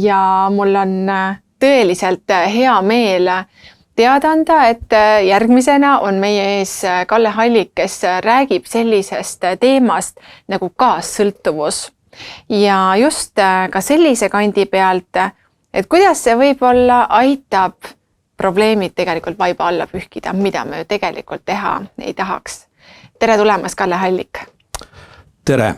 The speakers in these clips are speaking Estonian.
ja mul on tõeliselt hea meel teada anda, et järgmisena on meie ees Kalle Hallik, kes räägib sellisest teemast nagu kaassõltuvus. Ja just ka sellise kandi pealt, et kuidas see võib-olla aitab probleemid tegelikult vaiba alla pühkida, mida me tegelikult teha ei tahaks. Tere tulemast, Kalle Hallik! Tere!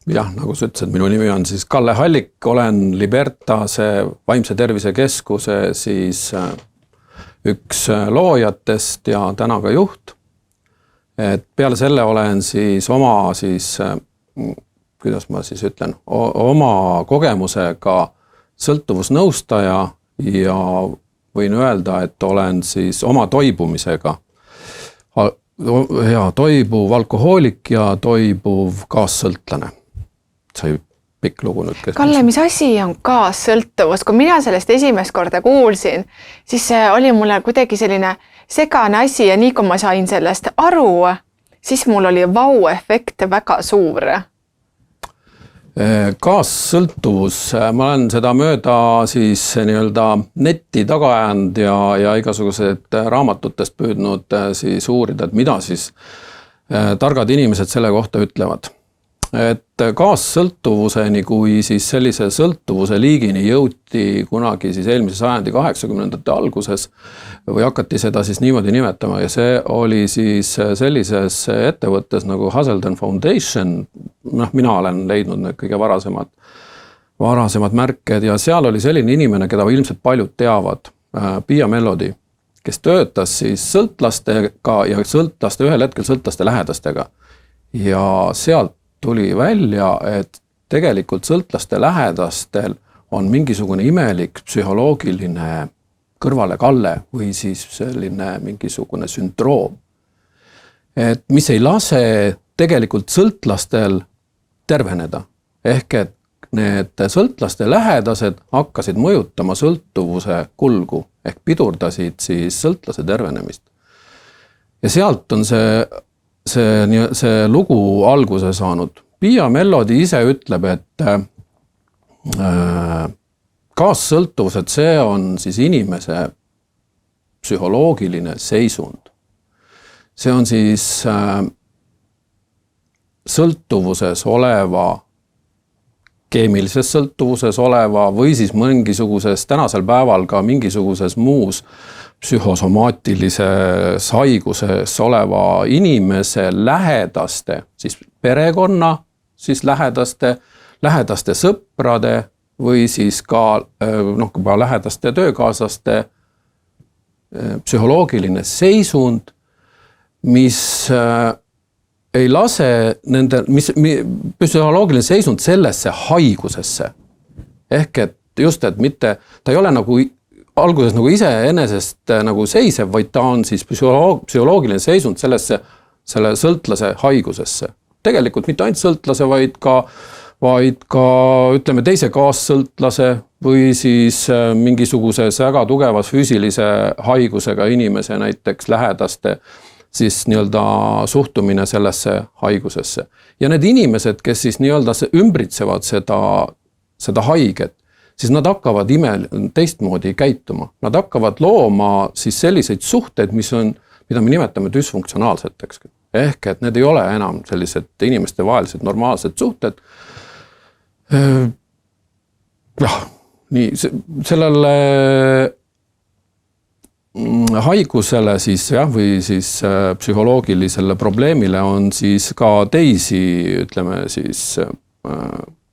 Jah, nagu sa ütlesid, minu nimi on siis Kalle Hallik, olen Libertase vaimse tervise keskuse siis üks loojatest ja täna ka juht. Et peale selle olen siis oma kuidas ma siis ütlen, oma kogemusega sõltuvusnõustaja ja võin öelda, et olen siis oma toibumisega toibuv alkohoolik ja toibuv kaassõltlane. Sai pikk lugu nüüd. Kalle, mis asi on kaassõltuvus? Kui mina sellest esimest korda kuulsin, siis see oli mulle kuidagi selline segane asi ja nii kui ma sain sellest aru, siis mul oli vau-efekt väga suur. Kaassõltuvus, ma olen seda mööda siis nii-öelda netti taga ajanud ja igasugused raamatutest püüdnud siis uurida, et mida siis targad inimesed selle kohta ütlevad. Et kaassõltuvuseni kui siis sellise sõltuvuse liigini jõuti kunagi siis eelmise sajandi 80ndate alguses või hakati seda siis niimoodi nimetama ja see oli siis sellises ettevõttes nagu Hazelden Foundation, mina olen leidnud need kõige varasemad märked ja seal oli selline inimene, keda ilmselt paljud teavad, Pia Mellody, kes töötas siis sõltlastega ja ühel hetkel sõltlaste lähedastega ja sealt tuli välja, et tegelikult sõltlaste lähedastel on mingisugune imelik psühholoogiline kõrvalekalle või siis selline mingisugune sündroom. Et mis ei lase tegelikult sõltlastel terveneda. Ehk et need sõltlaste lähedased hakkasid mõjutama sõltuvuse kulgu ehk pidurdasid siis sõltlase tervenemist. Ja sealt on see lugu alguse saanud. Pia Mellody ise ütleb, et kaassõltuvus, et see on siis inimese psühholoogiline seisund. See on siis sõltuvuses oleva, keemilises sõltuvuses oleva või siis mingisuguses tänasel päeval ka mingisuguses muus psühhosomaatilises haiguses oleva inimese lähedaste, siis perekonna, siis lähedaste sõprade või siis ka lähedaste töökaaslaste psühholoogiline seisund, mis ei lase psühholoogiline seisund sellesse haigusesse. Ehk et just, et mitte, ta ei ole nagu alguses nagu iseenesest nagu seisev, vaid ta on siis psühholoogiline seisund selle sõltlase haigusesse. Tegelikult mitte ainult sõltlase, vaid ka ütleme teise kaassõltlase või siis mingisuguses väga tugevas füüsilise haigusega inimese näiteks lähedaste siis nii-öelda suhtumine sellesse haigusesse. Ja need inimesed, kes siis nii-öelda ümbritsevad seda haiget, siis nad hakkavad teistmoodi käituma. Nad hakkavad looma siis selliseid suhteid, mida me nimetame düsfunktsionaalseteks. Ehk et need ei ole enam sellised inimeste vahelised normaalsed suhted. Nii, sellele haigusele siis, või siis psühholoogilisele probleemile on siis ka teisi, ütleme siis,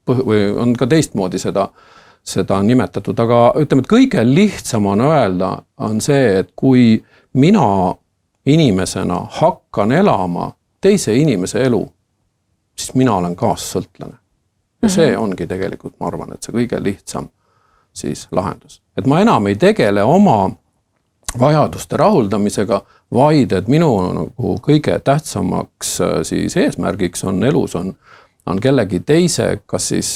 või on ka teistmoodi seda nimetatud, aga ütleme, et kõige lihtsam on öelda, on see, et kui mina inimesena hakkan elama teise inimese elu, siis mina olen kaassõltlane. Ja see ongi tegelikult, ma arvan, et see kõige lihtsam siis lahendus. Et ma enam ei tegele oma vajaduste rahuldamisega, vaid et minu nagu kõige tähtsamaks siis eesmärgiks on elus on kellegi teise, kas siis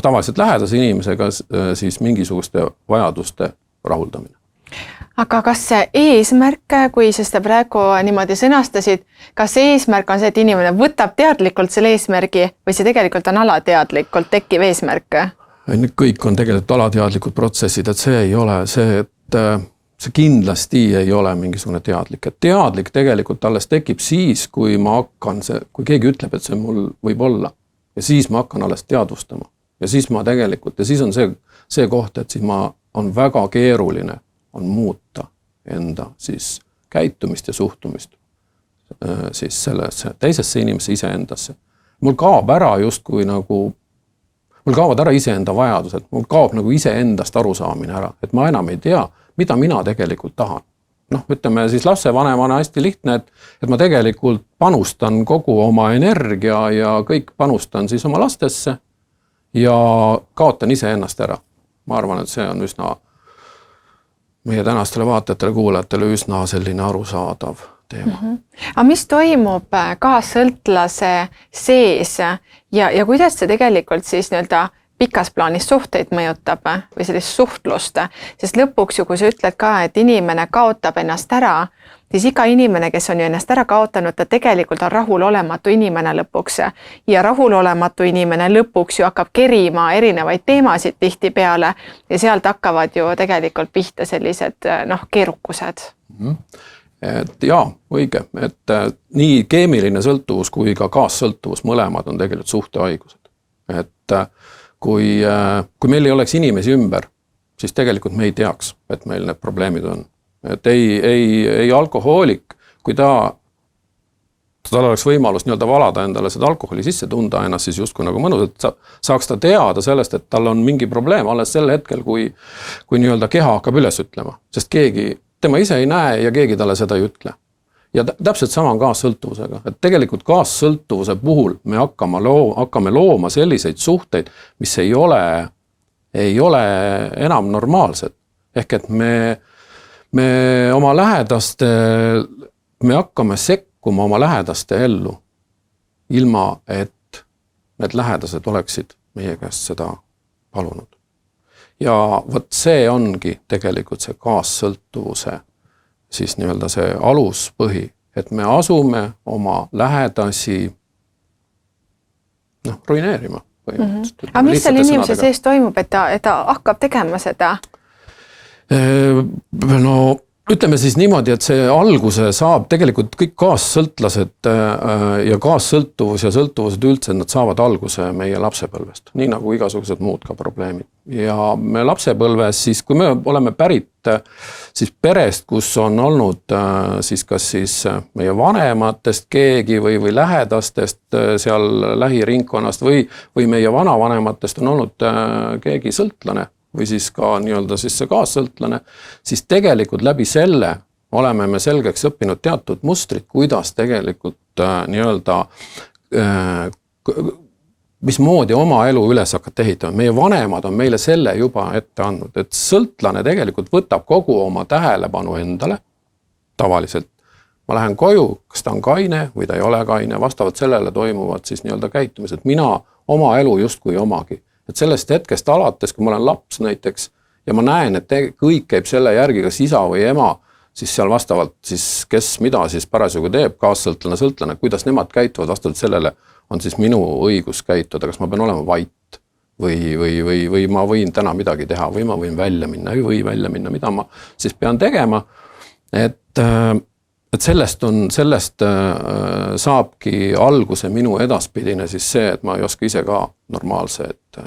tavaliselt lähedase inimesega siis mingisuguste vajaduste rahuldamine. aga kas see eesmärk, kui sa seda praegu niimoodi sõnastasid, kas eesmärk on see, et inimene võtab teadlikult selle eesmärgi või see tegelikult on alateadlikult tekkiv eesmärk? Need kõik on tegelikult alateadlikud protsessid, et see ei ole see, et see kindlasti ei ole mingisugune teadlik. Et teadlik tegelikult alles tekib siis, kui ma hakkan kui keegi ütleb, et see mul võib olla. Ja siis ma hakkan alles teadvustama. Ja siis ma tegelikult, ja siis on see koht, et siis on väga keeruline on muuta enda siis käitumist ja suhtumist siis sellesse teisesse inimesse iseendasse. Mul kaob ära justkui mul kaovad ära iseenda vajadused, mul kaob nagu iseendast arusaamine ära, et ma enam ei tea, mida mina tegelikult tahan. Ütleme siis lapsevanemana hästi lihtne, et ma tegelikult panustan kogu oma energia ja kõik panustan siis oma lastesse ja kaotan iseennast ära. Ma arvan, et see on üsna meie tänastele vaatajatele, kuulajatele üsna selline arusaadav teema. Aga mis toimub kaassõltlase sees ja kuidas see tegelikult siis pikas plaanis suhteid mõjutab või sellist suhtlust, sest lõpuks ju, kui sa ütled ka, et inimene kaotab ennast ära, siis iga inimene, kes on ju ennast ära kaotanud, ta tegelikult on rahulolematu inimene lõpuks ja rahulolematu inimene lõpuks ju hakkab kerima erinevaid teemasid tihtipeale ja sealt hakkavad ju tegelikult pihta sellised keerukused. Et jaa, õige, et nii keemiline sõltuvus kui ka kaassõltuvus mõlemad on tegelikult suhtehaigused. Et kui meil ei oleks inimesi ümber, siis tegelikult me ei teaks, et meil need probleemid on. Et ei alkohoolik, kui tal oleks võimalus valada endale seda alkoholi sisse, tunda ennast siis justkui nagu mõnus, et saaks ta teada sellest, et tal on mingi probleem alles sel hetkel, kui keha hakkab üles ütlema, sest tema ise ei näe ja keegi talle seda ei ütle. Ja täpselt sama on kaassõltuvusega, et tegelikult kaassõltuvuse puhul me hakkame looma selliseid suhteid, mis ei ole enam normaalsed. Ehk et me hakkame sekkuma oma lähedaste ellu, ilma et need lähedased oleksid meie käest seda palunud. Ja võt see ongi tegelikult see kaassõltuvuse siis see aluspõhi, et me asume oma lähedasi ruineerima. Aga mis seal inimese sees toimub, et ta hakkab tegema seda? Ütleme siis niimoodi, et see alguse saab tegelikult kõik kaassõltlased ja kaassõltuvus ja sõltuvused üldse, nad saavad alguse meie lapsepõlvest, nii nagu igasugused muud ka probleemid. Ja me lapsepõlves siis, kui me oleme pärit siis perest, kus on olnud siis kas siis meie vanematest keegi või lähedastest seal lähiringkonnast või meie vanavanematest on olnud keegi sõltlane, või siis ka siis see kaassõltlane, siis tegelikult läbi selle oleme me selgeks õppinud teatud mustrid, kuidas tegelikult mismoodi oma elu üles hakata ehitama. Meie vanemad on meile selle juba ette andnud, et sõltlane tegelikult võtab kogu oma tähelepanu endale, tavaliselt. Ma lähen koju, kas ta on kaine või ta ei ole kaine, vastavalt sellele toimuvad siis käitumised. Mina oma elu justkui omagi. Et sellest hetkest alates, kui ma olen laps näiteks ja ma näen, et kõik käib selle järgi, kas isa või ema, siis seal vastavalt siis kes mida siis parasjagu teeb, kaassõltlane, sõltlane, kuidas nemad käituvad, vastavalt sellele on siis minu õigus käituda, kas ma pean olema vait või ma võin täna midagi teha või ma võin välja minna või välja minna, mida ma siis pean tegema. Et sellest saabki alguse minu edaspidine siis see, et ma ei oska ise ka normaalseid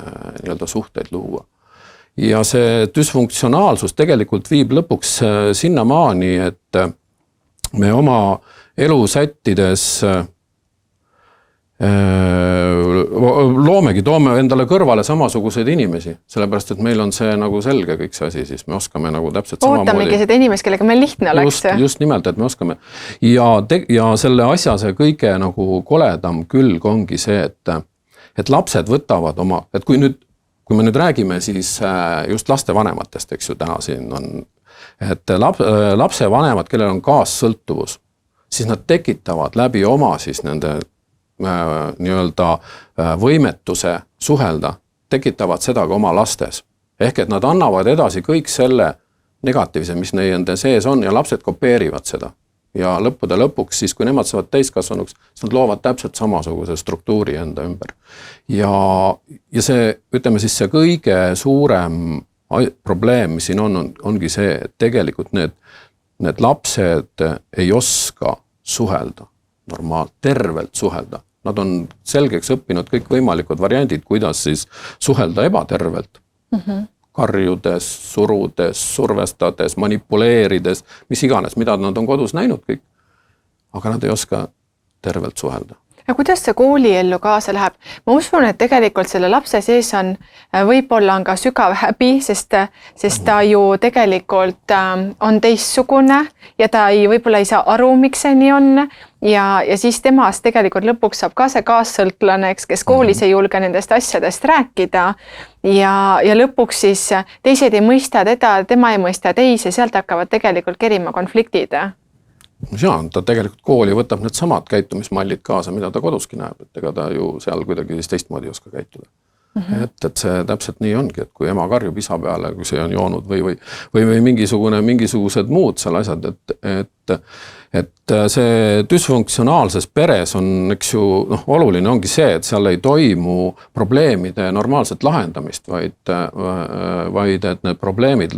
suhteid luua. Ja see düsfunktsionaalsus tegelikult viib lõpuks sinnamaani, et me oma elu sättides toome endale kõrvale samasuguseid inimesi, sellepärast, et meil on see nagu selge kõik see asi, siis me oskame nagu täpselt samamoodi. Ootamegi seda inimest, kellega meil lihtne oleks. Just nimelt, et me oskame. Ja selle asja see kõige nagu koledam külg ongi see, et lapsed võtavad oma, et kui me nüüd räägime siis just laste vanematest, eks ju, täna siin on, et lapse vanemad, kellel on kaassõltuvus, siis nad tekitavad läbi oma siis nende võimetuse suhelda, tekitavad seda ka oma lastes. Ehk et nad annavad edasi kõik selle negatiivse, mis nende sees on ja lapsed kopeerivad seda. Ja lõppude lõpuks siis, kui nemad saavad täiskasvanuks, siis nad loovad täpselt samasuguse struktuuri enda ümber. Ja see, ütleme siis see kõige suurem probleem, mis siin ongi see, et tegelikult need lapsed ei oska suhelda normaalselt, tervelt suhelda. Nad on selgeks õppinud kõik võimalikud variandid, kuidas siis suhelda ebatervelt. Karjudes, surudes, survestades, manipuleerides, mis iganes, mida nad on kodus näinud kõik. Aga nad ei oska tervelt suhelda. Ja kuidas see kooliellu kaasa läheb? Ma usun, et tegelikult selle lapse sees on võib-olla on ka sügav häbi, sest ta ju tegelikult on teistsugune ja ta võib-olla ei saa aru, miks see nii on. Ja siis temast tegelikult lõpuks saab ka see kaassõltlane, kes koolis ei julge nendest asjadest rääkida. Ja lõpuks siis teised ei mõista teda, tema ei mõista teisi, sealt hakkavad tegelikult kerima konfliktid. Ja, ta tegelikult kooli võtab need samad käitumismallid kaasa, mida ta koduski näeb, et ega ta ju seal kuidagi siis teistmoodi oska käituda. Et see täpselt nii ongi, et kui ema karjub isa peale, kui see on joonud või mingisugused muud seal asjad, et see dysfunktsionaalses peres on, eks ju, oluline ongi see, et seal ei toimu probleemide normaalset lahendamist, vaid et need probleemid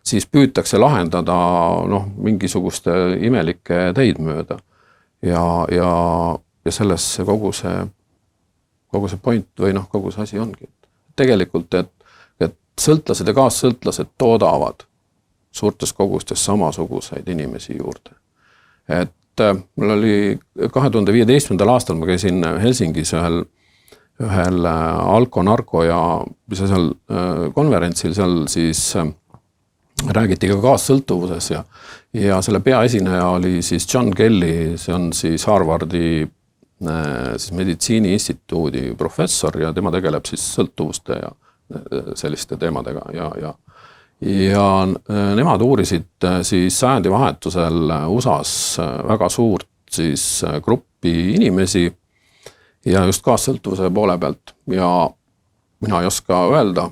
siis püütakse lahendada mingisuguste imelike teid mööda. Ja selles kogu see point või kogu see asi ongi. Tegelikult, et sõltlased ja kaassõltlased toodavad suurtes kogustes samasuguseid inimesi juurde. Et mul oli 2015. aastal, ma käisin Helsingis ühel alko, narko ja seal konverentsil, seal siis räägiti ka kaassõltuvuses ja selle peaesineja oli siis John Kelly, see on siis Harvardi siis meditsiini instituudi professor ja tema tegeleb siis sõltuvuste ja selliste teemadega ja nemad uurisid siis sajandi vahetusel USAs väga suurt siis gruppi inimesi ja just kaassõltuvuse poole pealt ja mina ei oska öelda,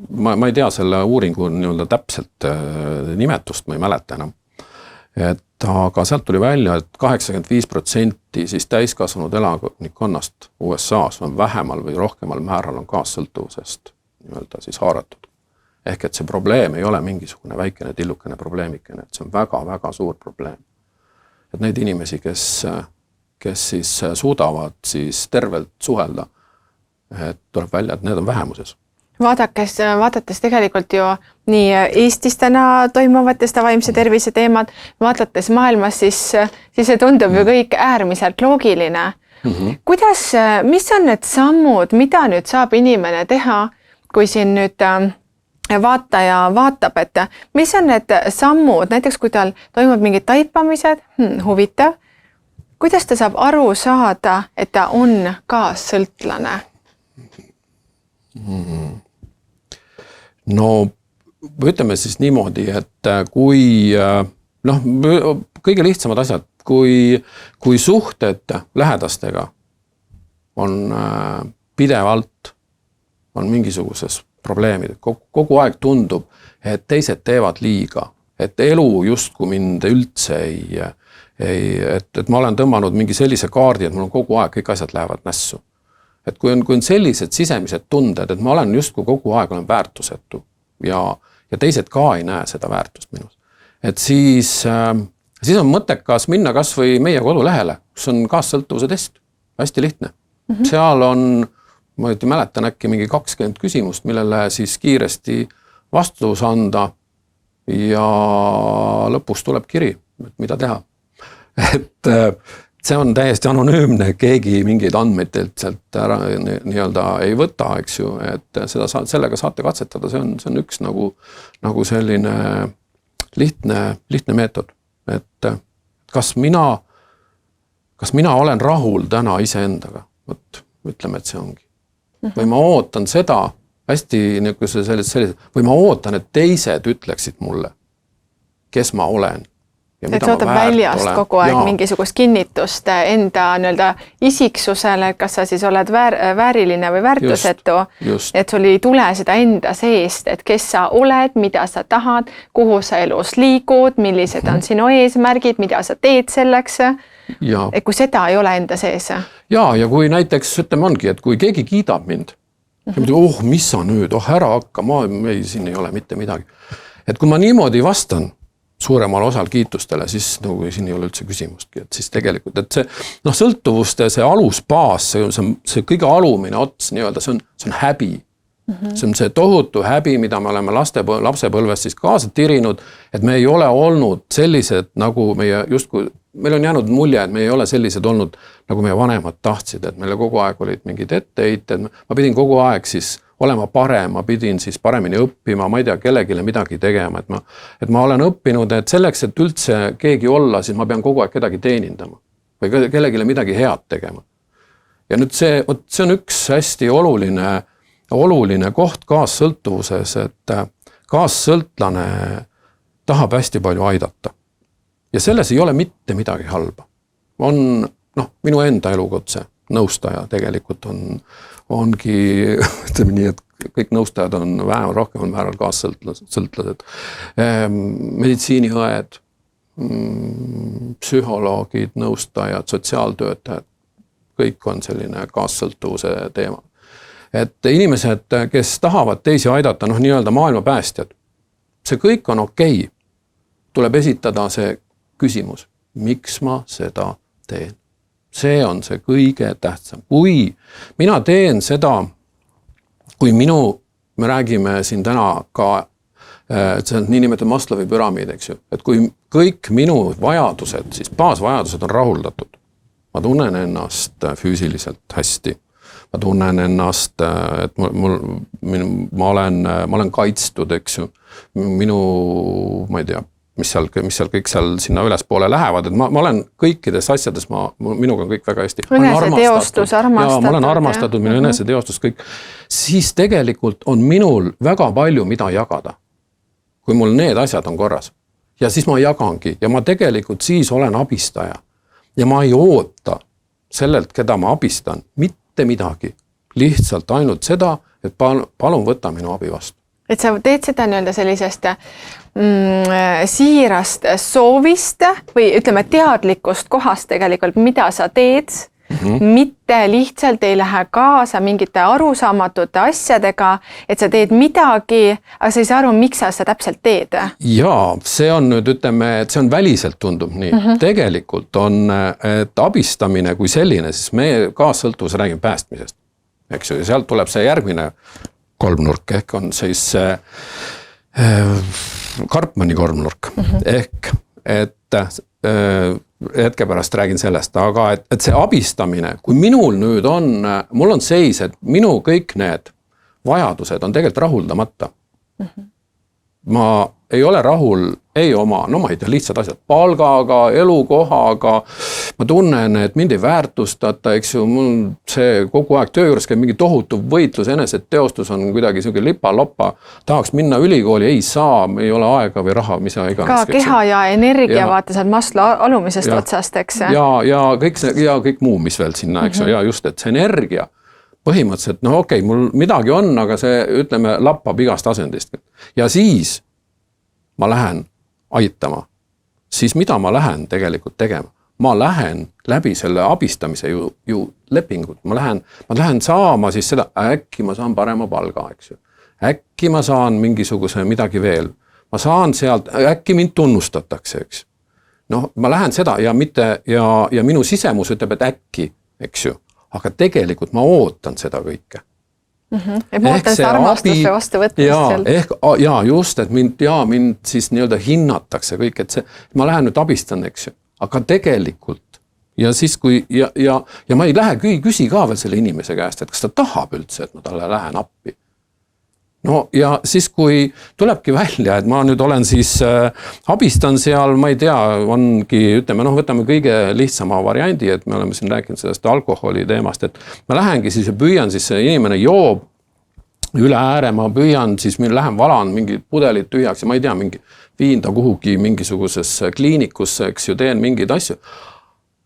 ma ei tea selle uuringu täpselt nimetust, ma ei mäleta enam. Aga sealt tuli välja, et 85% siis täiskasvanud elanikkonnast USAs on vähemal või rohkemal määral on kaassõltuvusest siis haaratud. Ehk et see probleem ei ole mingisugune väikene tillukene probleemikene, et see on väga-väga suur probleem. Et neid inimesi, kes siis suudavad siis tervelt suhelda, et tuleb välja, et need on vähemuses. Vaadates tegelikult ju nii Eestis täna toimuvatest vaimse tervise teemad, vaadates maailmas, siis see tundub ju kõik äärmiselt loogiline. Kuidas, mis on need sammud, mida nüüd saab inimene teha, kui siin nüüd vaataja vaatab, et mis on need sammud, näiteks kui tal toimub mingid taipamised, huvitav, kuidas ta saab aru saada, et ta on kaassõltlane? No ütleme siis niimoodi, et kui kõige lihtsamad asjad, kui suhted lähedastega on pidevalt, on mingisuguses probleemid, kogu aeg tundub, et teised teevad liiga, et elu justkui mind üldse et ma olen tõmmanud mingi sellise kaardi, et mul on kogu aeg kõik asjad lähevad nässu. Et kui on sellised sisemised tunded, et ma olen justkui kogu aeg olen väärtusetu ja teised ka ei näe seda väärtust minus. Et siis on mõttekas minna kas või meie kodulehele, kus on kaassõltuvuse test. Hästi lihtne. Seal on, ma mäletan äkki mingi 20 küsimust, millele siis kiiresti vastus anda ja lõpus tuleb kiri, mida teha. Et see on täiesti anonüümne, keegi mingeid andmeid teilt sealt ära ei võta, eks ju, et sellega saate katsetada, see on üks nagu selline lihtne meetod, et kas mina olen rahul täna iseendaga, ütleme, et see ongi. Või ma ootan seda hästi või ma ootan, et teised ütleksid mulle, kes ma olen et sa võtab väljast kogu aeg mingisugust kinnitust enda nii-öelda isiksusele, et kas sa siis oled vääriline või väärtusetu, et sul ei tule seda enda seest, et kes sa oled, mida sa tahad, kuhu sa elus liigud, millised on sinu eesmärgid, mida sa teed selleks. Et kui seda ei ole enda sees. Ja kui näiteks ütleme ongi, et kui keegi kiidab mind, mis sa nüüd, ära hakka, siin ei ole mitte midagi. Et kui ma niimoodi vastan suuremal osal kiitustele, siis siin ei ole üldse küsimustki, et siis tegelikult, et see sõltuvuste, see alusbaas, see kõige alumine ots nii-öelda, see on häbi. See on see tohutu häbi, mida me oleme lapsepõlvest siis kaasa tirinud, et me ei ole olnud sellised nagu meil on jäänud mulje, et me ei ole sellised olnud nagu meie vanemad tahtsid, et meile kogu aeg olid mingid etteheited, ma pidin kogu aeg siis olema parem, ma pidin siis paremini õppima, ma ei tea, kellegile midagi tegema, et ma olen õppinud, et selleks, et üldse keegi olla, siis ma pean kogu aeg kedagi teenindama või kellegile midagi head tegema. Ja nüüd see on üks hästi oluline koht kaassõltuvuses, et kaassõltlane tahab hästi palju aidata. Ja selles ei ole mitte midagi halba. Minu enda elukutse nõustaja tegelikult ongi, ütleme nii, et kõik nõustajad on vähem rohkem määral kaassõltlased. Meditsiiniõed, psühholoogid, nõustajad, sotsiaaltöötajad, kõik on selline kaassõltuvuse teema. Et inimesed, kes tahavad teisi aidata, nii-öelda maailma päästjad, see kõik on okei. Tuleb esitada see küsimus, miks ma seda teen. See on see kõige tähtsam. Kui mina teen seda, kui me räägime siin täna ka, et see on niinimetatud Maslowi püramiid, eks ju, et kui kõik minu vajadused, siis baasvajadused on rahuldatud. Ma tunnen ennast füüsiliselt hästi. Ma tunnen ennast, et ma olen kaitstud, eks ju. Ma ei tea, mis seal kõik seal sinna ülespoole lähevad, et ma olen kõikides asjades, minuga on kõik väga hästi. Eneseteostus, armastatud. Ma olen armastatud, minu eneseteostus, kõik. Siis tegelikult on minul väga palju, mida jagada, kui mul need asjad on korras. Ja siis ma jagangi ja ma tegelikult siis olen abistaja. Ja ma ei oota sellelt, keda ma abistan, mitte midagi. Lihtsalt ainult seda, et palun võta minu abi vastu. Et sa teed seda nii-öelda sellisest siirast soovist või ütleme teadlikust kohast tegelikult, mida sa teed, mitte lihtsalt ei lähe kaasa mingite arusaamatute asjadega, et sa teed midagi, aga sa ei saa aru, miks sa seda täpselt teed. Jaa, see on nüüd, ütleme, et see on väliselt tundub nii. Tegelikult on, et abistamine kui selline, siis meie kaassõltuvus räägime päästmisest. Eks ju, ja sealt tuleb see järgmine kolmnurk, ehk on siis Karpmani kolmnurk, ehk et hetke pärast räägin sellest, aga et see abistamine, kui mul on seis, et minu kõik need vajadused on tegelikult rahuldamata. Ma ei ole rahul, ei oma, ma ei tea, lihtsad asjad, palgaga, elukohaga, ma tunnen, et mind ei väärtustata, eks ju, mul see kogu aeg töö juures käib mingi tohutu võitlus, eneseteostus on kuidagi selline lipa-loppa, tahaks minna ülikooli, ei saa, ei ole aega või raha, mis iganes. Ka keha ja energia vaata saad Maslow alumisest otsast, eks? Ja kõik muu, mis veel sinna, eks ju, ja just, et see energia, põhimõtteliselt, okei, mul midagi on, aga see, ütleme, lappab igast asendist. Ja siis ma lähen aitama, siis mida ma lähen tegelikult tegema? Ma lähen läbi selle abistamise ju lepingut, ma lähen saama siis seda, äkki ma saan parema palga, eks ju. Äkki ma saan mingisuguse midagi veel, ma saan sealt, äkki mind tunnustatakse, eks. Ma lähen seda ja minu sisemus ütleb, et äkki, eks ju. Aga tegelikult ma ootan seda kõike. Et ma ootan seda armastuse vastu võtmist. Ja just, et mind siis nii-öelda hinnatakse kõik, et ma lähen nüüd abistan, eks ju. Aga tegelikult, ja siis kui, ja ma ei lähe küsi ka veel selle inimese käest, et kas ta tahab üldse, et ma talle lähen appi. Ja siis kui tulebki välja, et ma nüüd olen siis abistan seal, ma ei tea, ongi, ütleme, võtame kõige lihtsama variandi, et me oleme siin rääkinud sellest alkoholi teemast, et ma lähengi siis ja püüan siis see inimene joob üle ääre ma püüan, siis lähen valan mingi pudelid tühjaks ja ma ei tea, viin ta kuhugi mingisugusesse kliinikusse, eks ju, teen mingeid asju.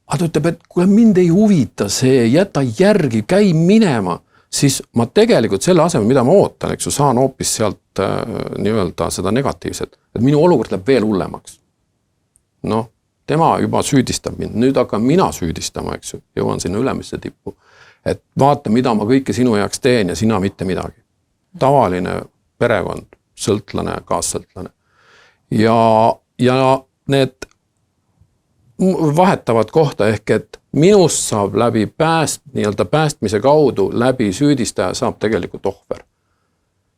Aga ta ütleb, et kui mind ei huvita see, jäta järgi, käi minema, siis ma tegelikult selle asemel, mida ma ootan, eks ju, saan hoopis sealt nii-öelda seda negatiivset, et minu olukord läheb veel hullemaks. Noh, tema juba süüdistab mind, nüüd hakkan mina süüdistama, eks ju, jõuan sinna ülemisse tippu, et vaata, mida ma kõike sinu jaoks teen ja sina mitte midagi. Tavaline perekond, sõltlane, kaassõltlane. Ja need vahetavad kohta ehk, et minust saab läbi nii-öelda päästmise kaudu, läbi süüdistaja saab tegelikult ohver.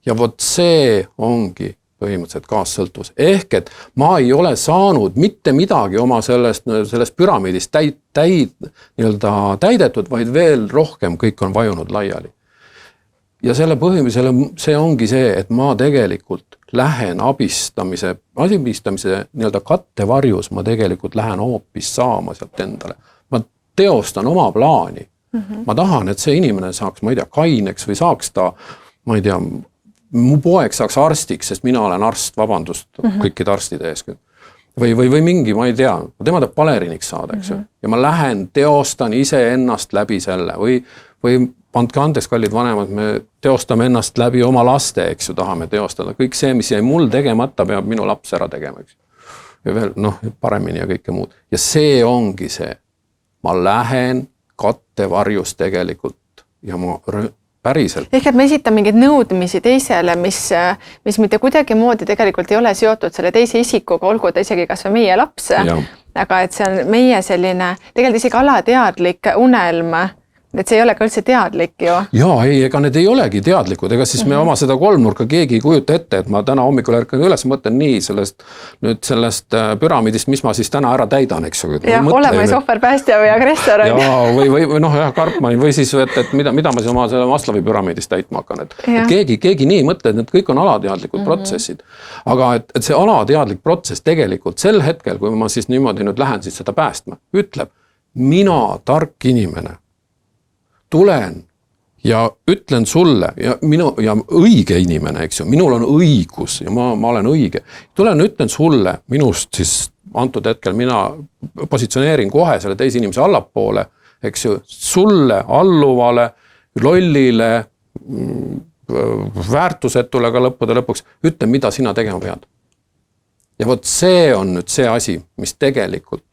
Ja vot see ongi põhimõtteliselt kaassõltuvus. Ehk, et ma ei ole saanud mitte midagi oma sellest püramiidist nii-öelda täidetud, vaid veel rohkem kõik on vajunud laiali. Ja selle põhimõttele see ongi see, et ma tegelikult lähen abistamise nii-öelda kattevarjus, ma tegelikult lähen hoopis saama sealt endale. Ma teostan oma plaani. Ma tahan, et see inimene saaks, ma ei tea, kaineks või saaks ta, ma ei tea, mu poeg saaks arstiks, sest mina olen arst, vabandust, kõikide arstide ees. Või mingi, ma ei tea, tema tahab baleriniks saada, eks ju. Ja ma lähen, teostan ise ennast läbi selle või andke andeks, kallid vanemad, me teostame ennast läbi oma laste, eks ju, tahame teostada. Kõik see, mis jäi mul tegemata, peab minu laps ära tegema, eks ju. Ja veel, paremini ja kõike muud. Ja see ongi see. Ma lähen kattevarjus tegelikult ja ma päriselt. Ehk, et me esitame mingeid nõudmisi teisele, mis mitte kuidagi moodi tegelikult ei ole seotud selle teise isikuga, olgu ta isegi kas või meie laps, aga et see on meie selline, tegelikult isegi alateadlik unelm, et see ei ole ka üldse teadlik ju. Jaa, ega need ei olegi teadlikud, ega siis me oma seda kolmnurka keegi ei kujuta ette, et ma täna hommikul ärkan üles, mõtlen nii sellest püramiidist, mis ma siis täna ära täidan, eks ju. Jah, oleme ohverpäästja või agressor. Jaa, või Karpmani, või siis, et mida ma siis oma selle Maslowi püramiidist täitma hakkan. Et keegi nii mõtle, et need kõik on alateadlikud protsessid. Aga et see alateadlik protsess tegelikult sel hetkel, kui ma siis niimoodi nüüd lähen siis seda päästma, ütleb, mina, tark inimene, tulen ja ütlen sulle ja õige inimene, eks ju, minul on õigus ja ma olen õige. Tulen, ütlen sulle, minust siis antud hetkel mina positsioneerin kohe selle teise inimese allapoole, eks ju, sulle, alluvale, lollile, väärtusetule ka lõppude lõpuks, ütlen, mida sina tegema pead. Ja vot see on nüüd see asi, mis tegelikult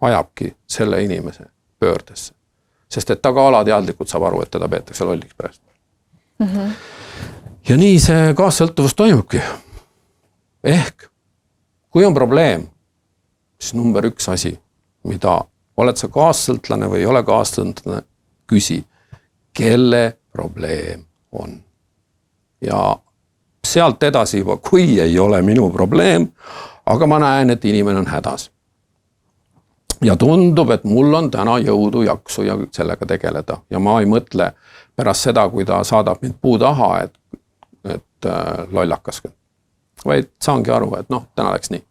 ajabki selle inimese pöördesse. Sest et ta ka alateadlikult saab aru, et teda peetakse lolliks pärast. Ja nii see kaassõltuvus toimubki. Ehk, kui on probleem, siis number 1 asi, mida oled sa kaassõltlane või ei ole kaassõltlane, küsi, kelle probleem on. Ja sealt edasi juba, kui ei ole minu probleem, aga ma näen, et inimene on hädas. Ja tundub, et mul on täna jõudu, jaksu ja sellega tegeleda. Ja ma ei mõtle pärast seda, kui ta saadab mind puu taha, et lollakas. Vaid saangi aru, et täna läks nii.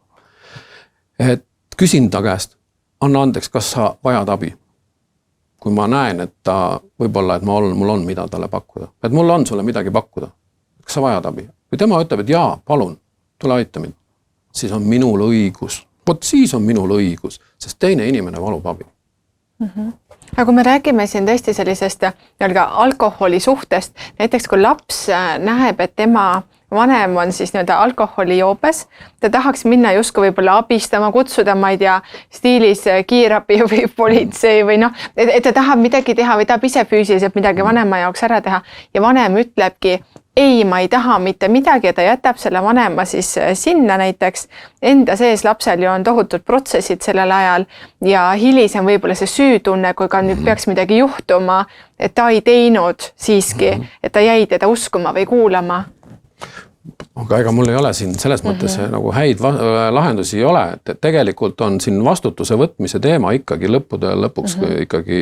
Et küsin ta käest, anna andeks, kas sa vajad abi? Kui ma näen, et ta võib-olla, et mul on mida talle pakkuda. Et mul on sulle midagi pakkuda. Kas sa vajad abi? Kui tema ütleb, et jaa, palun, tule aita mind. Siis on minul õigus. Vot siis on minul õigus, sest teine inimene valub abi. Aga kui me räägime siin tõesti sellisest alkoholi suhtest, näiteks kui laps näeb, et tema vanem on siis alkoholijoobes, ta tahaks minna justkui võib-olla abistama, kutsuda, ma ei tea, stiilis kiirabi või politsei või et ta tahab midagi teha või tahab ise füüsiliselt midagi vanema jaoks ära teha ja vanem ütlebki, ei, ma ei taha mitte midagi ja ta jätab selle vanema siis sinna näiteks. Enda sees lapsel ju on tohutud protsessid sellel ajal ja hilisem võib-olla see süütunne, kui ka nüüd peaks midagi juhtuma, et ta ei teinud siiski, et ta jäi teda uskuma või kuulama. Aga ega mul ei ole siin selles mõttes nagu häid lahendusi ei ole, et tegelikult on siin vastutuse võtmise teema ikkagi lõppude lõpuks ikkagi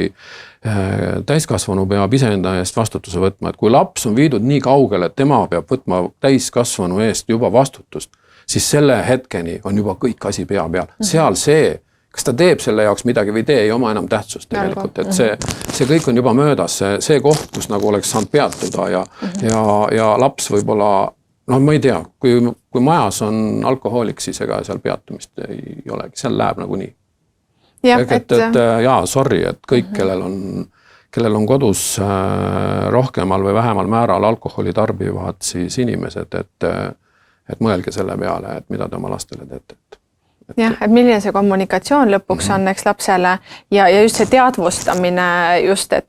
täiskasvanu peab iseenda eest vastutuse võtma, et kui laps on viidud nii kaugele, et tema peab võtma täiskasvanu eest juba vastutust, siis selle hetkeni on juba kõik asi pea peal. Seal see kas ta teeb selle jaoks midagi või ei oma enam tähtsust tegelikult, et see kõik on juba möödas, see koht, kus nagu oleks saanud peatuda ja laps võib-olla, no ma ei tea, kui majas on alkohoolik, siis ega seal peatumist ei olegi, seal läheb nagu nii. Et sorry, et kõik, kellel on kodus rohkemal või vähemal määral alkoholi tarbivad siis inimesed, et mõelge selle peale, et mida te oma lastele teete. Jah, et milline see kommunikatsioon lõpuks on eks lapsele ja just see teadvustamine just, et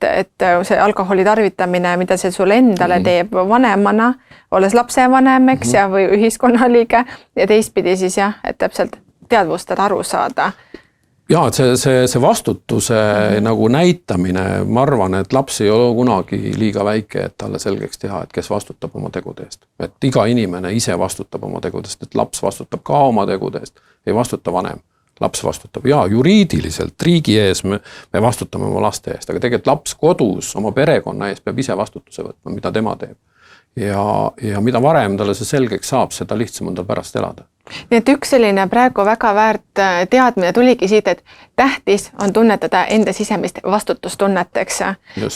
see alkoholi tarvitamine, mida see sulle endale teeb vanemana, olles lapsevanem, eks, ja või ühiskonnaliige ja teistpidi siis jah, et täpselt teadvustada, aru saada. Ja, et see vastutuse nagu näitamine, ma arvan, et laps ei ole kunagi liiga väike, et talle selgeks teha, et kes vastutab oma tegude eest. Et iga inimene ise vastutab oma tegudest, et laps vastutab ka oma tegude eest, ei vastuta vanem. Laps vastutab ja juriidiliselt riigi ees me vastutame oma laste eest, aga tegelikult laps kodus oma perekonna ees peab ise vastutuse võtma, mida tema teeb. Ja mida varem talle see selgeks saab, seda lihtsam on tal pärast elada. Nii et üks selline praegu väga väärt teadmine tuligi siit, et tähtis on tunnetada enda sisemist vastutustunneteks.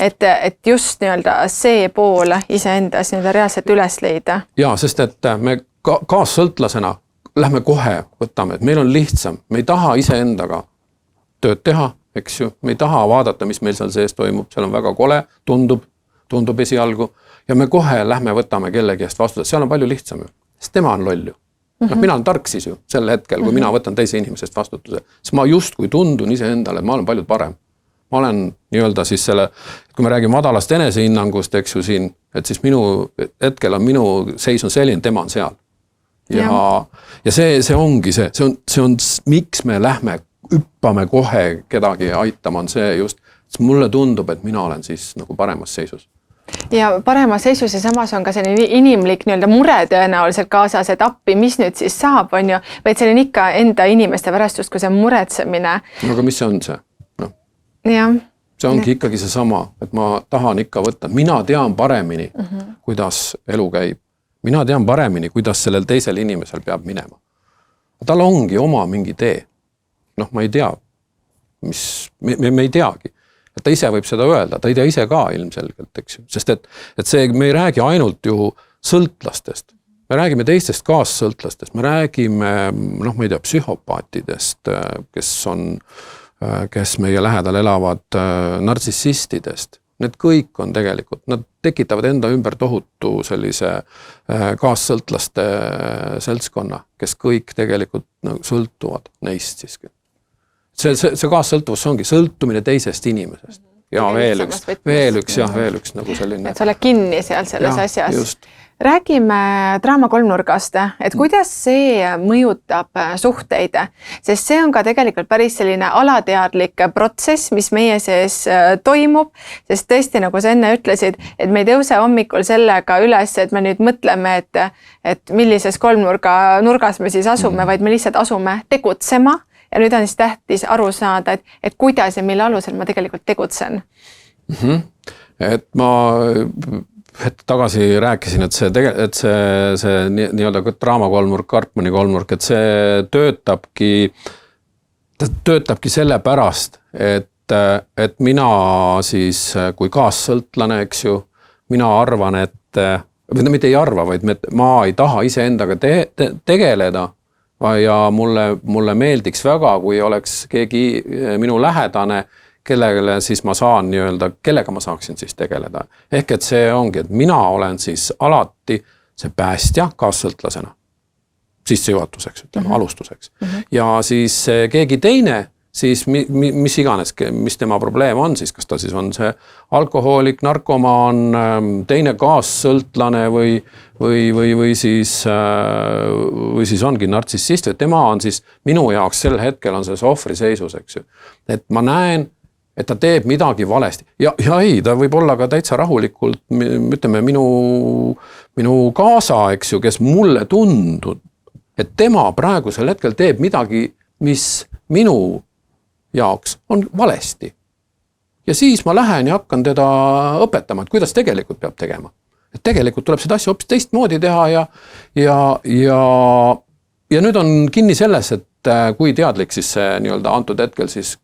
Et just nii-öelda see pool iseendas nii-öelda reaalselt üles leida. Ja, sest et me kaassõltlasena lähme kohe võtame, et meil on lihtsam, me ei taha iseendaga tööd teha, eks ju, me ei taha vaadata, mis meil seal sees toimub, seal on väga kole, tundub esialgu ja me kohe lähme võtame kellegi eest vastutada, seal on palju lihtsam ju, sest tema on loll ju. Mina olen tark siis ju sel hetkel, kui mina võtan teise inimesest vastutuse, siis ma justkui tundun iseendale, et ma olen palju parem. Ma olen nii-öelda siis selle, kui me räägime madalast enesehinnangust, eks ju siin, et siis hetkel on minu seis on selline, tema on seal. Ja see ongi see on, miks me lähme, hüppame kohe kedagi aitama, on see just, mulle tundub, et mina olen siis nagu paremas seisus. Ja paremas seisus ja samas on ka selline inimlik nii-öelda mure tõenäoliselt kaasas, et appi, mis nüüd siis saab, on ju, vaid see on ikka enda inimeste pärast just, kui see muretsemine. No aga mis see on see? No. See ongi ikkagi see sama, et ma tahan ikka võtta, mina tean paremini, kuidas elu käib. Mina tean paremini, kuidas sellel teisel inimesel peab minema. Tal ongi oma mingi tee. Ma ei tea, me ei teagi. Et ta ise võib seda öelda, ta ei tea ise ka ilmselgelt, eks ju. Sest et see, me ei räägi ainult ju sõltlastest. Me räägime teistest kaassõltlastest. Me räägime, ma ei tea, psühhopaatidest, kes meie lähedal elavad nartsissistidest. Need kõik on tegelikult, nad tekitavad enda ümber tohutu sellise kaassõltlaste seltskonna, kes kõik tegelikult sõltuvad neist siiski. See kaassõltuvus ongi sõltumine teisest inimesest. Ja veel üks nagu selline. Et sa oled kinni seal selles asjas. Just. Räägime draama kolmnurgast, et kuidas see mõjutab suhteid, sest see on ka tegelikult päris selline alateadlik protsess, mis meie sees toimub, sest tõesti, nagu sa enne ütlesid, et me ei tõuse hommikul sellega üles, et me nüüd mõtleme, et millises kolmnurgas me siis asume, vaid me lihtsalt asume tegutsema. Ja nüüd on siis tähtis aru saada, et kuidas ja mille alusel ma tegelikult tegutsen. Et ma hetk tagasi rääkisin, et see nii-öelda draama kolmnurk, Karpmani kolmnurk, et see töötabki selle pärast, et mina siis kui kaassõltlane, eks ju, mina arvan, või mitte ei arva, vaid ma ei taha iseendaga tegeleda, ja mulle meeldiks väga, kui oleks keegi minu lähedane, kellega siis ma saan nii-öelda, kellega ma saaksin siis tegeleda. Ehk et see ongi, et mina olen siis alati see päästja kaassõltlasena. Sissejuhatuseks, alustuseks. Ja siis keegi teine, siis mis iganes, mis tema probleem on, siis kas ta siis on see alkohoolik, narkomaan, teine kaassõltlane või siis ongi nartsissist, et tema on siis minu jaoks sel hetkel on see ohvri seisus, eks ju. Et ma näen, et ta teeb midagi valesti ja ei, ta võib olla ka täitsa rahulikult, ütleme minu kaasa, eks ju, kes mulle tundub, et tema praegusel hetkel teeb midagi, mis minu jaoks on valesti. Ja siis ma lähen ja hakkan teda õpetama, et kuidas tegelikult peab tegema. Et tegelikult tuleb seda asja hoopis teistmoodi teha ja nüüd on kinni selles, et kui teadlik siis see nii-öelda antud hetkel siis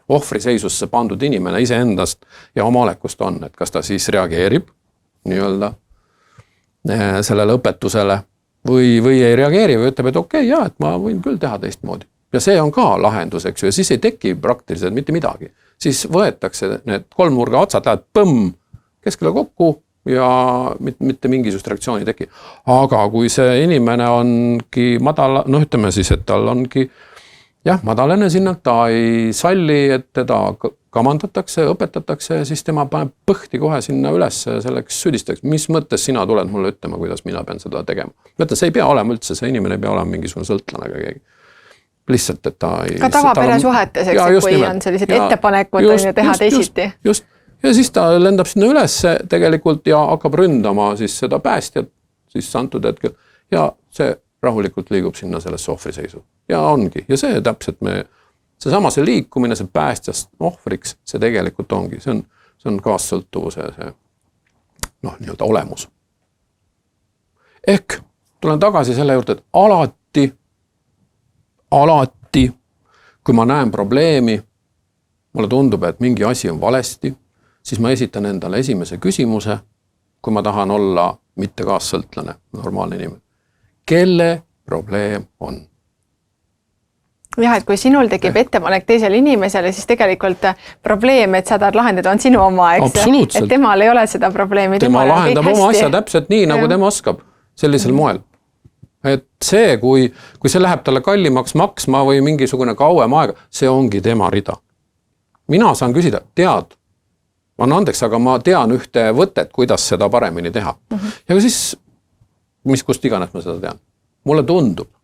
ohvriseisusse pandud inimene iseendast ja oma olekust on, et kas ta siis reageerib nii-öelda sellele õpetusele või ei reageeri või ütleb, et okei, jaa, et ma võin küll teha teistmoodi. Ja see on ka lahendus, eks ju, ja siis ei teki praktiliselt mitte midagi. Siis võetakse need kolmnurga otsad, lähevad põmm keskele kokku ja mitte mingisugust reaktsiooni teki. Aga kui see inimene ongi madal, ütleme siis, et tal ongi madal enesehinnang, ta ei salli, et teda kamandatakse, õpetatakse, siis tema paneb põhti kohe sinna üles selleks süüdistaks. Mis mõttes sina tuled mulle ütlema, kuidas mina pean seda tegema? Mõtlen, see ei pea olema üldse, see inimene ei pea olema mingisugune sõltlane ega keegi. Lihtsalt, et ta ei... Ka tavapere suhetes, kui on sellised ettepanekud teha teisiti. Just. Ja siis ta lendab sinna üles tegelikult ja hakkab ründama siis seda päästjat siis antud hetkel ja see rahulikult liigub sinna sellesse ohvriseisu. Ja ongi. Ja see täpselt see liikumine, see päästjast ohvriks, see tegelikult ongi. See on kaassõltuvuse see nii-öelda olemus. Ehk tulen tagasi selle juurde, et alati, kui ma näen probleemi, mulle tundub, et mingi asi on valesti, siis ma esitan endale esimese küsimuse, kui ma tahan olla mitte kaassõltlane, normaalne inimene. Kelle probleem on? Jah, et kui sinul tekib ettepanek teisele inimesele, siis tegelikult probleem, et sa tahad lahendada, on sinu oma, eks? Absoluutselt. Et temal ei ole seda probleemi. Tema lahendab oma asja täpselt nii, nagu tema oskab, sellisel moel. Et see, kui see läheb talle kallimaks maksma või mingisugune kauem aega, see ongi tema rida. Mina saan küsida, tead, on andeks, aga ma tean ühte võtet, kuidas seda paremini teha. Ja siis, kust iganes ma seda tean. Mulle tundub,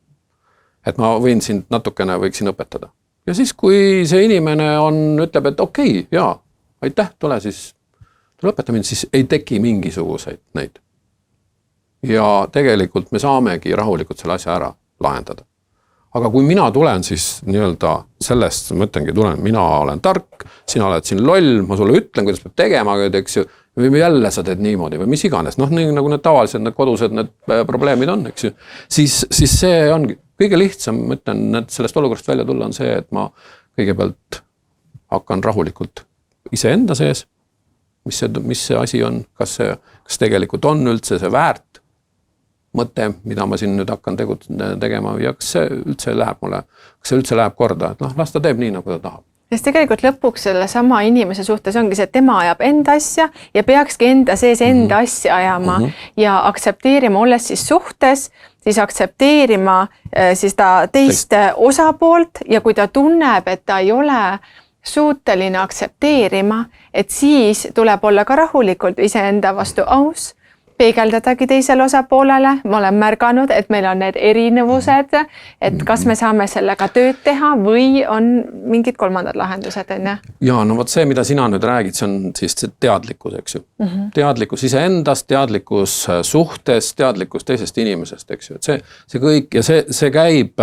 et ma võin sind natukene võiksin õpetada. Ja siis, kui see inimene ütleb, et okei, jaa, aitäh, tule õpeta mind, siis ei teki mingisuguseid neid. Ja tegelikult me saamegi rahulikult selle asja ära lahendada. Aga kui mina tulen siis nii-öelda sellest, ma ütlengi, mina olen tark, sina oled siin loll, ma sulle ütlen, kuidas peab tegema, eks ju, või jälle sa teed niimoodi või mis iganes, nii nagu need tavalised, need kodused, need probleemid on, eks ju, siis see ongi kõige lihtsam, ma ütlen, et sellest olukorrast välja tulla on see, et ma kõigepealt hakkan rahulikult iseenda sees, mis see asi on, kas tegelikult on üldse see väärt mõte, mida ma siin nüüd hakkan tegema ja kas see üldse läheb korda, et las ta teeb nii, nagu ta tahab. Sest tegelikult lõpuks selle sama inimese suhtes ongi see, et tema ajab enda asja ja peakski enda sees enda asja ajama ja aktsepteerima, olles siis suhtes, siis aktsepteerima siis ta teist osapoolt ja kui ta tunneb, et ta ei ole suuteline aktsepteerima, et siis tuleb olla ka rahulikult iseenda vastu aus, peegeldadagi teisele osapoolele. Ma olen märganud, et meil on need erinevused, et kas me saame sellega tööd teha või on mingid kolmandad lahendused. Ja võt see, mida sina nüüd räägid, see on siis teadlikkus, eks ju. Teadlikkus iseendast, teadlikkus suhtes, teadlikkus teisest inimesest, eks ju. See kõik ja see käib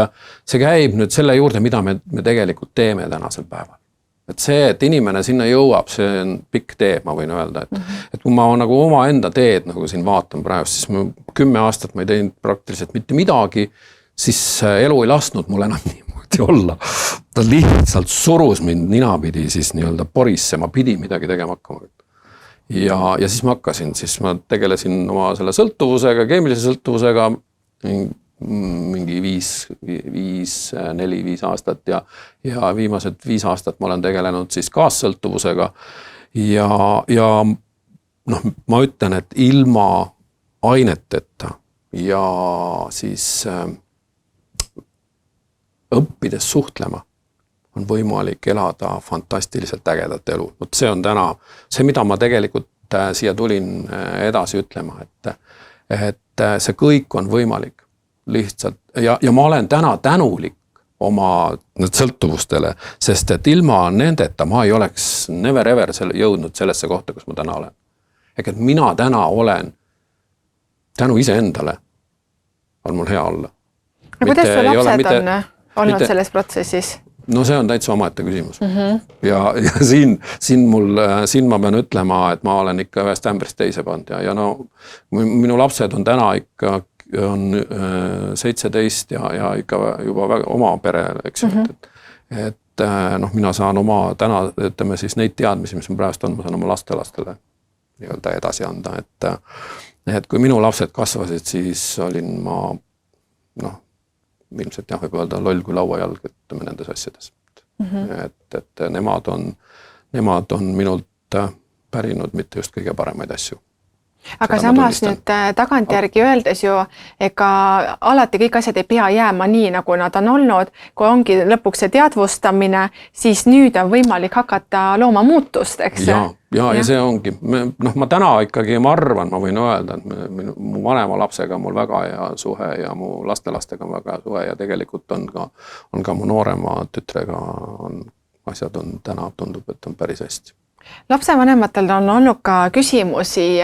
nüüd selle juurde, mida me tegelikult teeme tänasel päeval. Et see, et inimene sinna jõuab, see on pikk tee, ma võin öelda, et kui ma nagu oma enda teed nagu siin vaatan praegu, siis 10 aastat ma ei teinud praktiliselt mitte midagi, siis elu ei lasknud mul enam niimoodi olla. Ta lihtsalt surus mind ninapidi siis nii-öelda porissema, pidi midagi tegema hakkama. Ja siis ma tegelesin oma selle sõltuvusega, keemilise sõltuvusega, mingi 4-5 aastat ja viimased 5 aastat ma olen tegelenud siis kaassõltuvusega ja ma ütlen, et ilma aineteta ja siis õppides suhtlema on võimalik elada fantastiliselt ägedat elu. See on täna see, mida ma tegelikult siia tulin edasi ütlema, et see kõik on võimalik. Lihtsalt ja ma olen täna tänulik oma sõltuvustele, sest et ilma nendeta ma ei oleks never ever jõudnud sellesse kohta, kus ma täna olen. Ehk et mina täna olen tänu iseendale on mul hea olla. Ja kuidas su lapsed on olnud selles protsessis? No see on täitsa omaette küsimus. Ja siin ma pean ütlema, et ma olen ikka ühest ämbrist teise pannud ja minu lapsed on täna ikkagi on 17 ja ikka juba väga oma perele, eks ju, et noh, mina saan oma täna, ütleme siis neid teadmisi, mis ma praegu on, ma saan oma lastelastele nii-öelda edasi anda, et kui minu lapsed kasvasid, siis olin ma noh, ilmselt jah, võib öelda loll kui lauajalg, ütleme nendes asjades. Et nemad on minult pärinud mitte just kõige paremaid asju. Aga samas nüüd tagantjärgi öeldes ju, ega alati kõik asjad ei pea jääma nii, nagu nad on olnud. Kui ongi lõpuks see teadvustamine, siis nüüd on võimalik hakata looma muutust, eks? Ja see ongi. Ma täna ikkagi, ma arvan, ma võin öelda, et mu vanema lapsega on mul väga hea suhe ja mu lastelastega on väga hea suhe ja tegelikult on ka mu noorema tütrega asjad on täna, tundub, et on päris hästi. Lapsevanematel on olnud ka küsimusi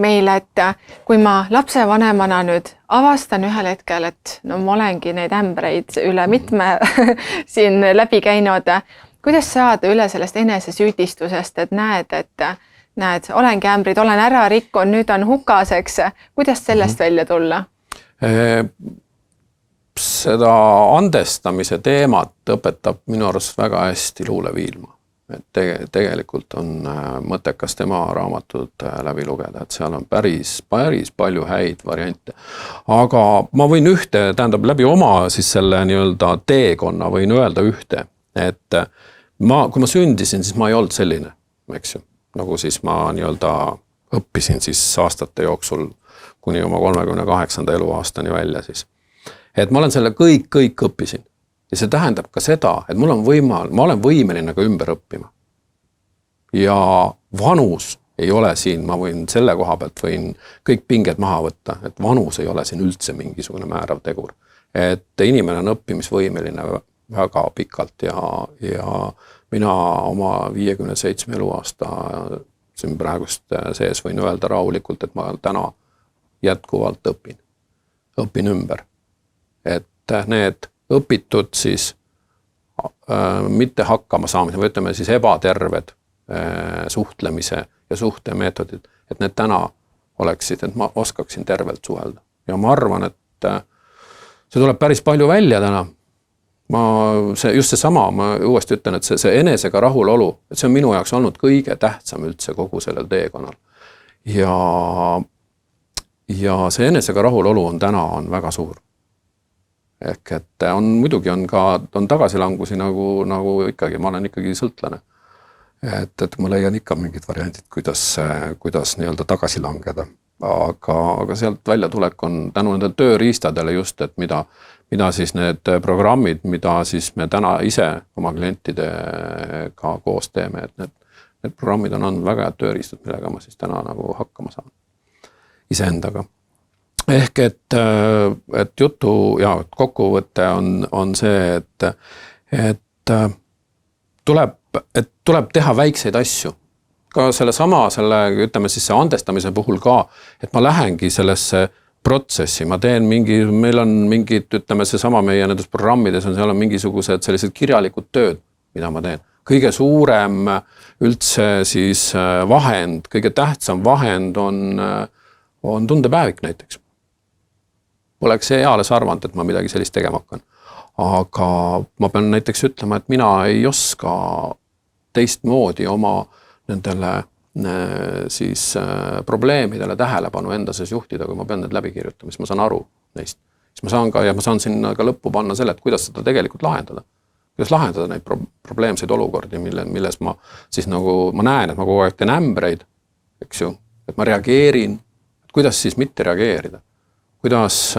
meile, et kui ma lapsevanemana nüüd avastan ühel hetkel, et no ma olengi neid ämbreid üle mitme siin läbi käinud, kuidas saada üle sellest enesesüüdistusest, et näed, olengi ämbrid, olen ära rikkunud, nüüd on hukaseks, kuidas sellest välja tulla? Seda andestamise teemat õpetab minu arust väga hästi Luule Viilma. Et tegelikult on mõttekas tema raamatud läbi lugeda, et seal on päris palju häid variante. Aga ma võin ühte, tähendab läbi oma siis selle nii-öelda teekonna võin öelda ühte, et kui ma sündisin, siis ma ei olnud selline, eks ju. Nagu siis ma nii-öelda õppisin siis aastate jooksul kuni oma 38. eluaastani välja siis. Et ma olen selle kõik õppisin. Ja see tähendab ka seda, et ma olen võimeline ka ümber õppima. Ja vanus ei ole siin, ma võin selle koha pealt kõik pinged maha võtta, et vanus ei ole siin üldse mingisugune määrav tegur. Et inimene on õppimisvõimeline väga pikalt ja mina oma 57 eluaasta siin praegust sees võin öelda rahulikult, et ma täna jätkuvalt õpin ümber. Et need õpitud siis mitte hakkama saamise, või ütleme siis ebaterved suhtlemise ja suhtemeetodid, et need täna oleksid, et ma oskaksin tervelt suhelda. Ja ma arvan, et see tuleb päris palju välja täna. Just seesama, ma uuesti ütlen, et see enesega rahulolu, et see on minu jaoks olnud kõige tähtsam üldse kogu sellel teekonnal. Ja see enesega rahulolu on täna väga suur. Ehk et muidugi on tagasilangusi nagu ikkagi, ma olen ikkagi sõltlane. Et ma leian ikka mingid variandid, kuidas nii-öelda tagasi langeda. Aga sealt välja tulek on tänu nendel tööriistadele just, et mida siis need programmid, mida siis me täna ise oma klientidega koos teeme, et need programmid on andnud väga head tööriistad, millega ma siis täna nagu hakkama saan iseendaga. Ehk et jutu ja kokkuvõte on see, et tuleb teha väikseid asju. Ka ütleme siis see andestamise puhul ka, et ma lähengi sellesse protsessi, ma teen meil on mingid, ütleme seesama meie nendes programmides seal on mingisugused sellised kirjalikud tööd, mida ma teen. Kõige suurem üldse siis vahend, kõige tähtsam vahend on tundepäevik näiteks. Poleks eales arvanud, et ma midagi sellist tegema hakkan. Aga ma pean näiteks ütlema, et mina ei oska teistmoodi oma nendele siis probleemidele tähelepanu enda sees juhtida, kui ma pean need läbi kirjutama, siis ma saan aru neist. Siis ma saan sinna ka lõppu panna selle, et kuidas seda tegelikult lahendada. Kuidas lahendada neid probleemseid olukordi, milles ma siis nagu, ma näen, et ma kogu aeg teen ämbreid, eks ju, et ma reageerin, kuidas siis mitte reageerida. Kuidas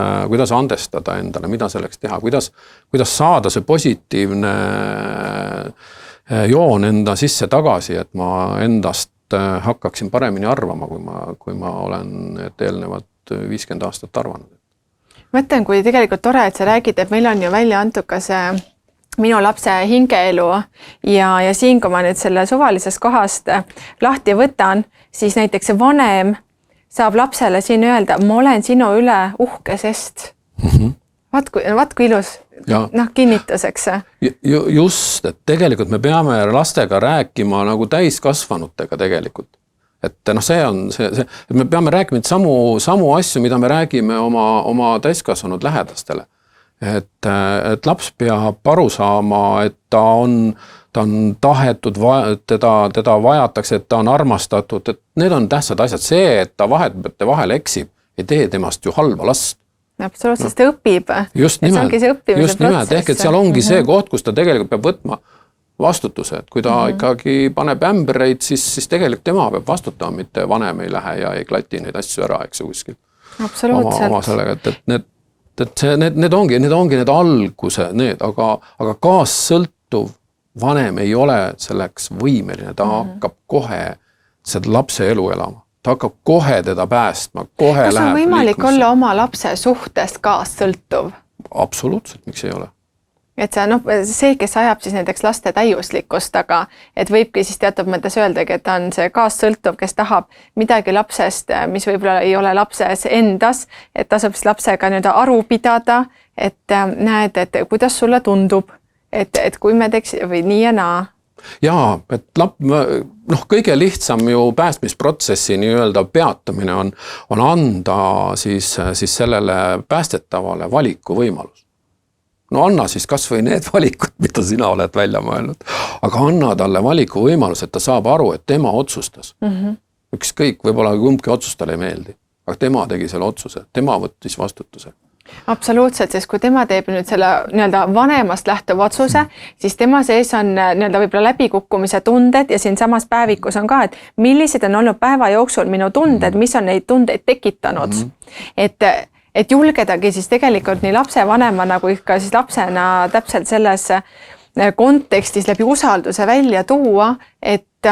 andestada endale, mida selleks teha, kuidas saada see positiivne joon enda sisse tagasi, et ma endast hakkaksin paremini arvama, kui ma olen eelnevad 50 aastat arvanud. Mõtlen, kui tegelikult tore, et sa räägid, et meil on ju välja antud ka see minu lapse hingeelu ja siin, kui ma nüüd selle suvalisest kohast lahti võtan, siis näiteks see vanem saab lapsele siin öelda, ma olen sinu üle uhke, sest vaat kui ilus kinnituseks. Just, et tegelikult me peame lastega rääkima nagu täiskasvanutega tegelikult. et noh, see on see, et me peame rääkima samu asju, mida me räägime oma täiskasvanud lähedastele. Et laps peab aru saama, et ta on tahetud, teda vajatakse, et ta on armastatud, et need on tähtsad asjad. See, et ta vahel eksib, ei tee temast ju halba last. Absoluutselt, ta õpib. Just nimelt, ehk et seal ongi see koht, kus ta tegelikult peab võtma vastutuse, et kui ta ikkagi paneb ämbreid, siis tegelikult tema peab vastutama, mitte vanem ei lähe ja ei klati neid asju ära, eks ju kuskil. Absoluutselt. Oma sellega, need ongi need alguse, aga kaassõltuv vanem ei ole selleks võimeline, ta hakkab kohe seda lapse elu elama. Ta hakkab kohe teda päästma, kohe läheb. Kas on võimalik olla oma lapse suhtest kaassõltuv? Absoluutselt, miks ei ole? Et see, kes ajab siis näiteks laste täiuslikkust, aga et võibki siis teatud mõttes öeldagi, et on see kaassõltuv, kes tahab midagi lapsest, mis võib-olla ei ole lapses endas, et tasub siis lapsega aru pidada, et näed, et kuidas sulle tundub, et kui me teeks või nii ja naa. Jaa, et kõige lihtsam ju päästmisprotsessi nii-öelda peatamine on anda siis sellele päästetavale valiku võimalus. No anna siis kas või need valikud, mida sina oled välja mõelnud, aga anna talle valiku võimalus, et ta saab aru, et tema otsustas. Ükskõik, võib-olla kumbki otsus talle ei meeldi, aga tema tegi selle otsuse, tema võttis vastutuse. Absoluutselt, sest kui tema teeb nüüd selle vanemast lähtuv otsuse, siis tema sees on võib-olla läbikukkumise tunded ja siin samas päevikus on ka, et millised on olnud päeva jooksul minu tunded, mis on neid tundeid tekitanud. Et julgedagi siis tegelikult nii lapsevanemana kui ka siis lapsena täpselt selles kontekstis läbi usalduse välja tuua, et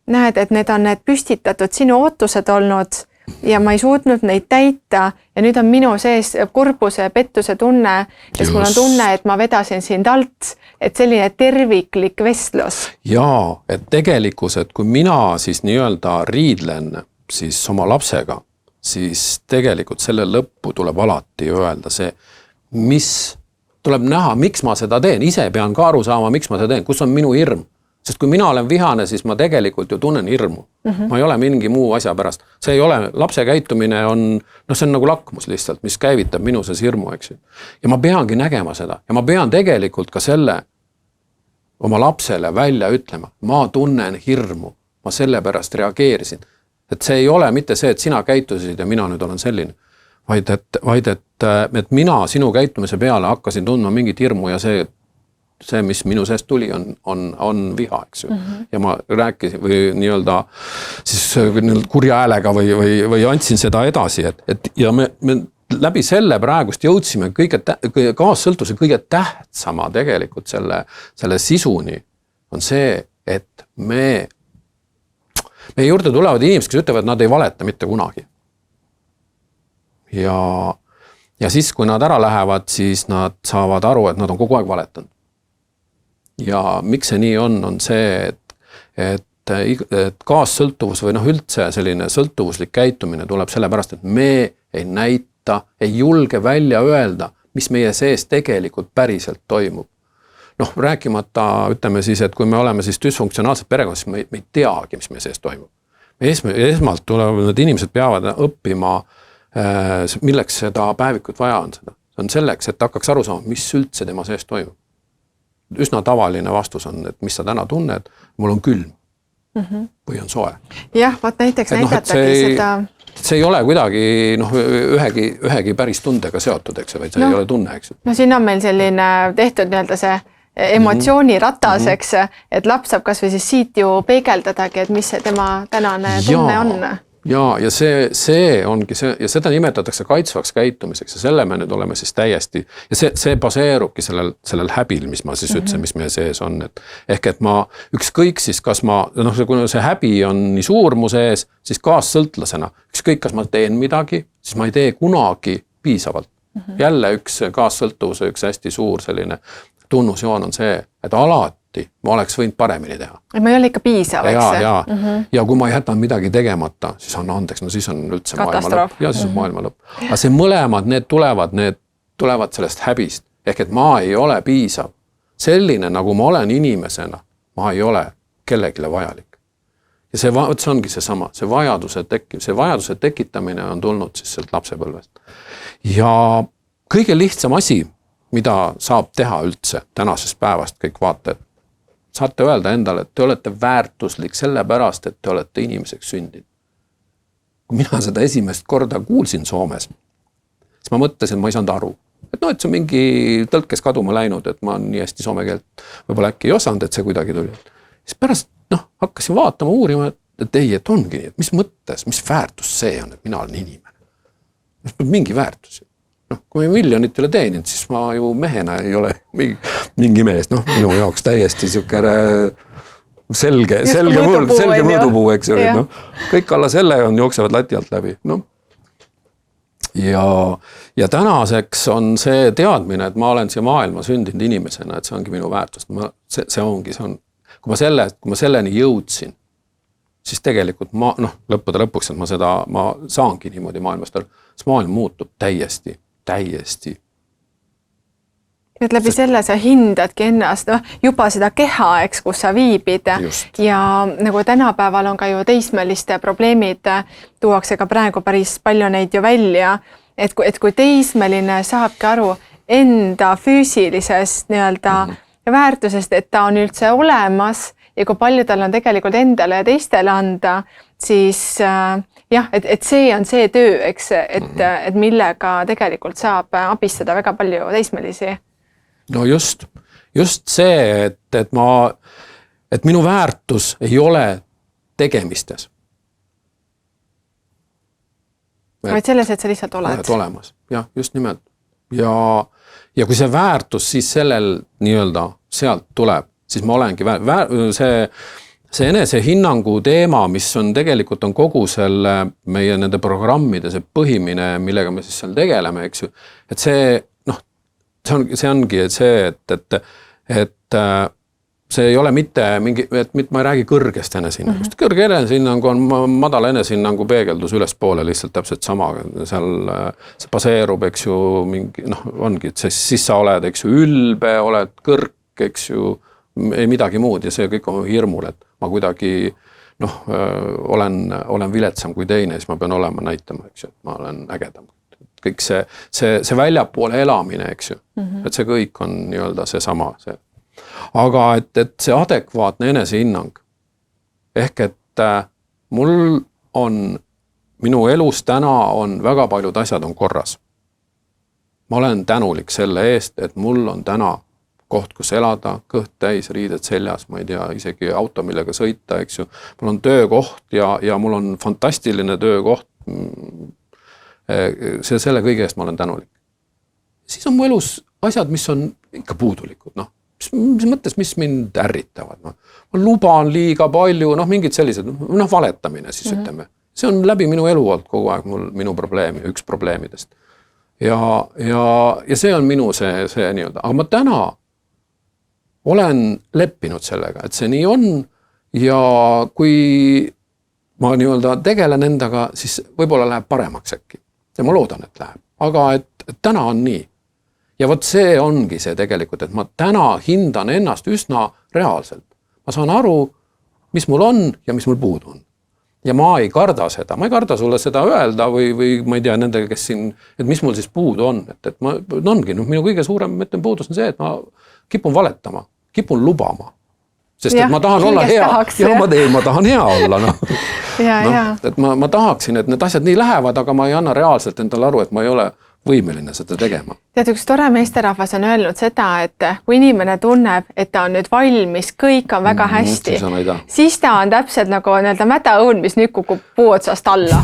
näed, et need on need püstitatud sinu ootused olnud ja ma ei suutnud neid täita ja nüüd on minu sees kurbuse ja pettuse tunne, sest mul on tunne, et ma vedasin sind alt, et selline terviklik vestlus. Jaa, et tegelikkus, et kui mina siis nii-öelda riidlen siis oma lapsega, siis tegelikult selle lõppu tuleb alati öelda see, mis tuleb näha, miks ma seda teen. Ise pean ka aru saama, miks ma seda teen, kus on minu hirm. Sest kui mina olen vihane, siis ma tegelikult ju tunnen hirmu. Ma ei ole mingi muu asja pärast. See ei ole, lapse käitumine on, see on nagu lakmus lihtsalt, mis käivitab minu sees hirmu, eks ju. Ja ma peangi nägema seda ja ma pean tegelikult ka selle oma lapsele välja ütlema. Ma tunnen hirmu, ma selle pärast reageerisin. Et see ei ole mitte see, et sina käitusid ja mina nüüd olen selline, vaid et mina sinu käitumise peale hakkasin tundma mingit hirmu ja see, mis minu seest tuli, on viha, eks ju. Ja ma rääkisin või nii-öelda siis kurja häälega või andsin seda edasi, ja me läbi selle praegust jõudsime kaassõltuse kõige tähtsama tegelikult selle sisuni on see, et meie juurde tulevad inimesed, kes ütlevad, et nad ei valeta mitte kunagi. Ja siis, kui nad ära lähevad, siis nad saavad aru, et nad on kogu aeg valetanud. Ja miks see nii on see, et kaassõltuvus või üldse selline sõltuvuslik käitumine tuleb sellepärast, et me ei näita, ei julge välja öelda, mis meie sees tegelikult päriselt toimub. Rääkimata, ütleme siis, et kui me oleme siis düsfunktsionaalsed perekond, siis me ei teagi, mis meie sees toimub. Esmalt tulevad, need inimesed peavad õppima, milleks seda päevikut vaja on seda. See on selleks, et hakkaks aru saama, mis üldse tema sees toimub. Üsna tavaline vastus on, et mis sa täna tunned, mul on külm või on soe. Jah, näiteks näidatagi seda... See ei ole kuidagi ühegi päris tundega seotud, eks, vaid see ei ole tunne, eks. Siin on meil selline tehtud see emotsiooniratas, eks, et laps saab kas või siis siit ju peegeldadagi, et mis see tema tänane tunne on. Ja see ongi see, ja seda nimetatakse kaitsvaks käitumiseks ja selle me nüüd oleme siis täiesti, ja see baseerubki sellel häbil, mis ma siis ütlesin, mis meie sees on, ehk et ma ükskõik siis, kas ma, kui see häbi on nii suur mu sees, siis kaassõltlasena, ükskõik kas ma teen midagi, siis ma ei tee kunagi piisavalt. Jälle üks kaassõltuvuse, üks hästi suur selline tunnusjoon on see, et alati ma oleks võinud paremini teha. Et ma ei ole ikka piisav, eks? Ja kui ma jätan midagi tegemata, siis on andeks, siis on üldse maailma lõpp. Ja siis on maailma lõpp. Aga see mõlemad, need tulevad sellest häbist. Ehk et ma ei ole piisav. Selline, nagu ma olen inimesena, ma ei ole kellegile vajalik. ja see ongi seesama, see vajaduse tekitamine on tulnud siis sealt lapsepõlvest. Ja kõige lihtsam asi, mida saab teha üldse tänasest päevast kõik vaatajad, saate öelda endale, et te olete väärtuslik sellepärast, et te olete inimeseks sündinud. Kui mina seda esimest korda kuulsin Soomes, siis ma mõtlesin, et ma ei saanud aru. Et et see on mingi tõlkes kaduma läinud, et ma nii hästi soome keelt võib-olla äkki ei osanud, et see kuidagi tuli. Siis pärast hakkasin vaatama, uurima, et ei, et ongi nii, et mis mõttes, mis väärtus see on, et mina olen inimene. Mingi väärtus. Kui ma miljonit üle teeninud, siis ma ju mehena ei ole mingi mees. Minu jaoks täiesti siukene selge mõõdupuu, eks ju. Kõik alla selle jooksevad lati alt läbi. Ja tänaseks on see teadmine, et ma olen siia maailma sündinud inimesena, et see ongi minu väärtus. Kui ma selleni jõudsin, siis tegelikult lõppude lõpuks, et ma saangi niimoodi maailmast aru, siis maailm muutub täiesti. Et läbi selle sa hindadki ennast, juba seda keha, eks, kus sa viibid. Just. Ja nagu tänapäeval on ka ju teismeliste probleemid, tuuakse ka praegu päris palju neid ju välja, et kui teismeline saabki aru enda füüsilisest väärtusest, et ta on üldse olemas ja kui palju tal on tegelikult endale ja teistele anda, siis et see on see töö, eks, et millega tegelikult saab abistada väga palju teismelisi. No just see, et minu väärtus ei ole tegemistes. Vaid selles, et sa lihtsalt oled. Oled olemas, jah, just nimelt. Ja kui see väärtus siis sellel sealt tuleb, siis ma olengi see enesehinnangu teema, mis on tegelikult on kogu selle meie nende programmide see põhimine, millega me siis seal tegeleme, eks ju, et see ongi see, et see ei ole mitte mingi, et ma ei räägi kõrgest enesehinnangust. Kõrge enesehinnang on madala enesehinnangu peegeldus ülespoole lihtsalt täpselt sama. Seal see baseerub, eks ju, ongi, et siis sa oled, eks ju, ülbe, oled kõrg, eks ju, ei midagi muud ja see kõik on hirmul, et ma kuidagi olen viletsam kui teine, siis ma pean olema näitama, eks ju, et ma olen ägedam. Kõik see väljapoole elamine, eks ju, et see kõik on see sama. Aga et see adekvaatne enesehinnang, ehk et mul on, minu elus täna on väga paljud asjad on korras. Ma olen tänulik selle eest, et mul on täna koht, kus elada, kõht täis, riided seljas, ma ei tea, isegi auto, millega sõita, eks ju. Mul on töökoht ja mul on fantastiline töökoht. Selle kõige eest ma olen tänulik. Siis on mu elus asjad, mis on ikka puudulikud, mis mõttes, mis mind ärritavad. Ma luban liiga palju, mingid sellised, valetamine siis ütleme. See on läbi minu elu olnud kogu aeg minu probleemi, üks probleemidest. Ja see on minu see aga ma täna olen leppinud sellega, et see nii on ja kui ma tegelen endaga, siis võib-olla läheb paremaks äkki. Ja ma loodan, et läheb. Aga et täna on nii. Ja vot see ongi see tegelikult, et ma täna hindan ennast üsna reaalselt. Ma saan aru, mis mul on ja mis mul puudu on. Ja ma ei karda seda. Ma ei karda sulle seda öelda või ma ei tea nendega, kes siin, et mis mul siis puudu on. Et ma ongi, minu kõige suurem puudus on see, et ma kipun valetama, kipun lubama. Sest et ma tahan olla hea ma tahan hea olla. Et ma tahaksin, et need asjad nii lähevad, aga ma ei anna reaalselt endale aru, et ma ei ole võimeline seda tegema. Tead, üks tore meesterahvas on öelnud seda, et kui inimene tunneb, et ta on nüüd valmis, kõik on väga hästi, siis ta on täpselt nagu mäda õun, mis nüüd kukub puu otsast alla.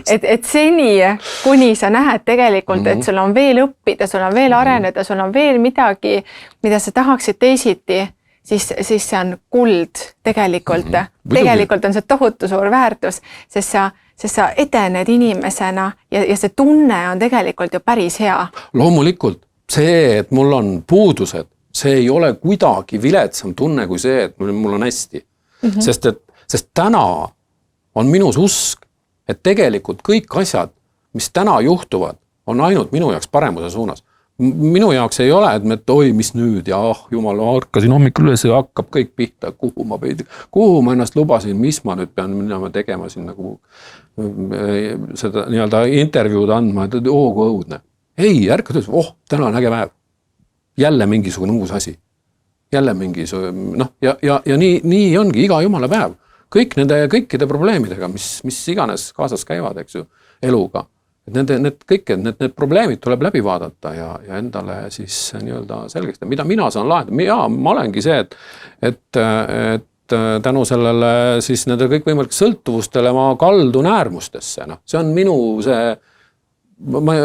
Et seni, kuni sa näed tegelikult, et sul on veel õppida, sul on veel areneda, sul on veel midagi, mida sa tahaksid teisiti, siis see on kuld tegelikult. Tegelikult on see tohutu suur väärtus, sest sa edened inimesena ja see tunne on tegelikult ju päris hea. Loomulikult see, et mul on puudused, see ei ole kuidagi viletsam tunne kui see, et mul on hästi. Sest täna on minus usk, et tegelikult kõik asjad, mis täna juhtuvad, on ainult minu jaoks paremuse suunas. minu jaoks ei ole, et oi, mis nüüd ja jumal, harkasin hommikul üles ja hakkab kõik pihta, kuhu ma ennast lubasin, mis ma nüüd pean minema tegema siin nagu seda nii-öelda intervjuud andma, et kui õudne. Ei, ärka tõus, täna on äge päev. Jälle mingisugune uus asi. Jälle mingisugune, ja nii ongi iga jumala päev. Kõikide probleemidega, mis iganes kaasas käivad, eks ju, eluga. Need probleemid tuleb läbi vaadata ja endale siis nii-öelda selgeks. Mida mina saan lahendada? Ma olengi see, et tänu sellele siis nende kõikvõimalik sõltuvustele ma kaldun äärmustesse. See on minu ma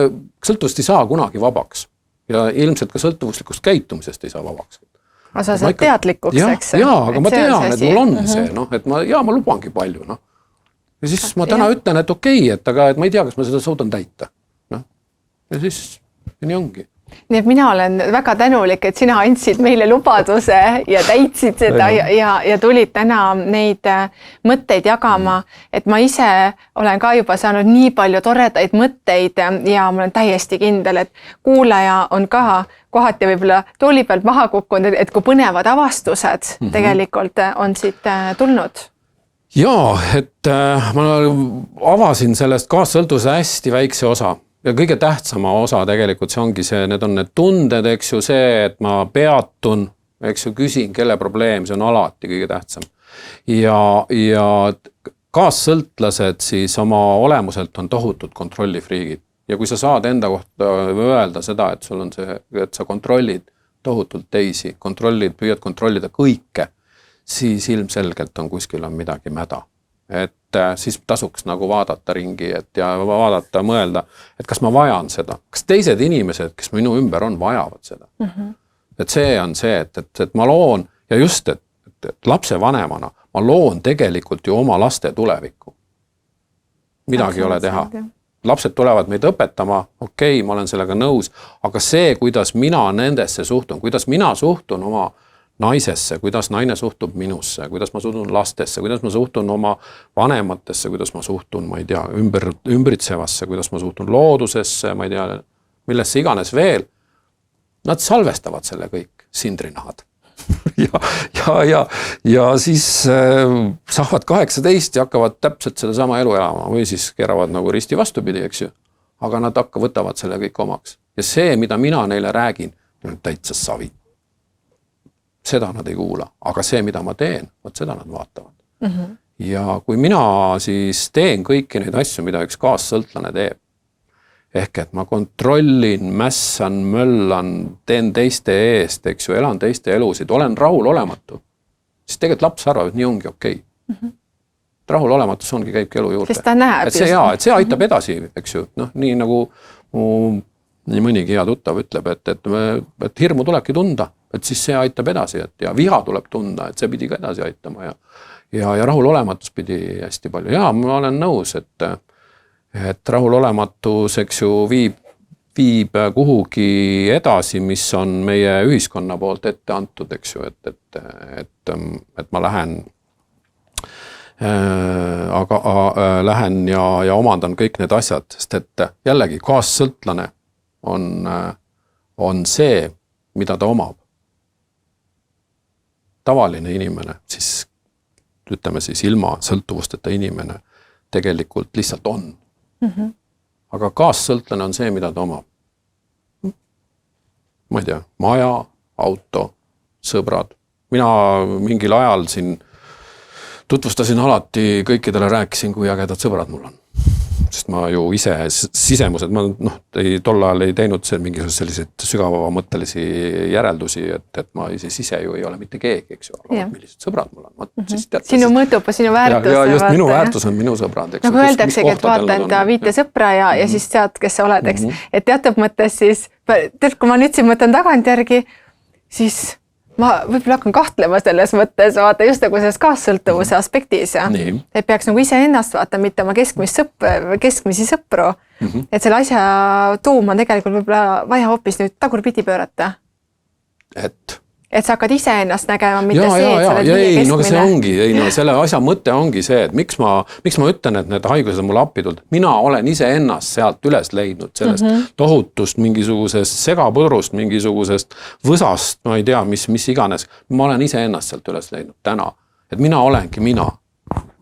sõltuvust ei saa kunagi vabaks ja ilmselt ka sõltuvuslikust käitumisest ei saa vabaks. Aga sa saad teadlikuks, eks? Aga ma tean, et mul on see, et ma lubangi palju, Ja siis ma täna ütlen, et okei, et ma ei tea, kas ma seda suudan täita. Ja siis nii ongi. Nii et mina olen väga tänulik, et sina andsid meile lubaduse ja täitsid seda ja tulid täna neid mõtteid jagama. Et ma ise olen ka juba saanud nii palju toredaid mõtteid ja ma olen täiesti kindel, et kuulaja on ka kohati võib-olla tooli pealt maha kukkunud, et kui põnevad avastused tegelikult on siit tulnud. Jaa, et ma avasin sellest kaassõltuvuse hästi väikse osa ja kõige tähtsama osa tegelikult see ongi see, need on need tunded, eks ju, see, et ma peatun, eks ju, küsin, kelle probleem, see on alati kõige tähtsam. Ja kaassõltlased siis oma olemuselt on tohutud kontrollifriigid ja kui sa saad enda kohta öelda seda, et sul on see, et sa kontrollid tohutult teisi, püüad kontrollida kõike, siis ilmselgelt on kuskil on midagi mäda. Et siis tasuks nagu vaadata ringi ja vaadata, mõelda, et kas ma vajan seda. Kas teised inimesed, kes minu ümber on, vajavad seda. Et see on see, et ma loon ja just, et lapse vanemana ma loon tegelikult ju oma laste tulevikku. Midagi ei ole teha. Lapsed tulevad meid õpetama, okei, ma olen sellega nõus, aga see, kuidas mina nendesse suhtun, kuidas mina suhtun oma naisesse, kuidas naine suhtub minusse, kuidas ma suhtun lastesse, kuidas ma suhtun oma vanematesse, kuidas ma suhtun, ma ei tea, ümbritsevasse, kuidas ma suhtun loodusesse, ma ei tea, millesse iganes veel. Nad salvestavad selle kõik, sindrinahad. ja siis saavad 18 ja hakkavad täpselt seda sama elu elama või siis keravad nagu risti vastupidi, eks ju. Aga nad võtavad selle kõik omaks. Ja see, mida mina neile räägin, on täitsa savi. Seda nad ei kuula, aga see, mida ma teen, seda nad vaatavad. Ja kui mina siis teen kõiki neid asju, mida üks kaassõltlane teeb, ehk et ma kontrollin, mässan, möllan, teen teiste eest, eks ju, elan teiste elusid, olen rahulolematu, siis tegelikult laps arvab, et nii ongi okei. Rahulolematus ongi käibki elu juurde. Sest ta näeb. Et see aitab edasi, eks ju, nii nagu nii mõnigi hea tuttav ütleb, et hirmu tulebki tunda, et siis see aitab edasi, ja viha tuleb tunda, et see pidi ka edasi aitama ja rahulolematus pidi hästi palju. Ja ma olen nõus, et rahulolematus, eks ju, viib kuhugi edasi, mis on meie ühiskonna poolt ette antud, eks ju, et ma lähen lähen ja omandan kõik need asjad, sest et jällegi kaassõltlane on see, mida ta omab. Tavaline inimene, siis ütleme siis ilma sõltuvusteta inimene tegelikult lihtsalt on. Aga kaassõltlane on see, mida ta omab. Ma ei tea, maja, auto, sõbrad. Mina mingil ajal siin tutvustasin alati kõikidele, rääkisin, kui ägedad sõbrad mul on. Sest ma ju ise sisemused, ma tol ajal ei teinud mingisugused sellised sügavamõttelisi järeldusi, et ma ise ju ei ole mitte keegi, eks ju, aga millised sõbrad mul on. Sinu mõõtup, sinu väärtus. Ja just minu väärtus on minu sõbrad. Nagu öeldaksegi, et vaata enda 5 sõpra ja siis tead, kes sa oled, eks. Et teatud mõttes siis, kui ma nüüd siin mõtlen tagantjärgi, siis ma võib-olla hakkan kahtlema selles mõttes, vaata just nagu selles kaassõltuvuse aspektis. Et peaks nagu ise ennast vaata, mitte oma keskmisi sõpru. Et selle asja tuum on tegelikult võib-olla vaja hoopis nüüd tagurpidi pöörata. Et et sa hakkad ise ennast nägema, mitte see, et sa oled ei, keskmine. no see ongi, selle asja mõte ongi see, et miks ma ütlen, et need haigused on mulle appi tulnud. Mina olen ise ennast sealt üles leidnud, sellest tohutust mingisugusest segapõrust, mingisugusest võsast, ma ei tea, mis iganes. Ma olen ise ennast sealt üles leidnud täna, et mina olengi mina.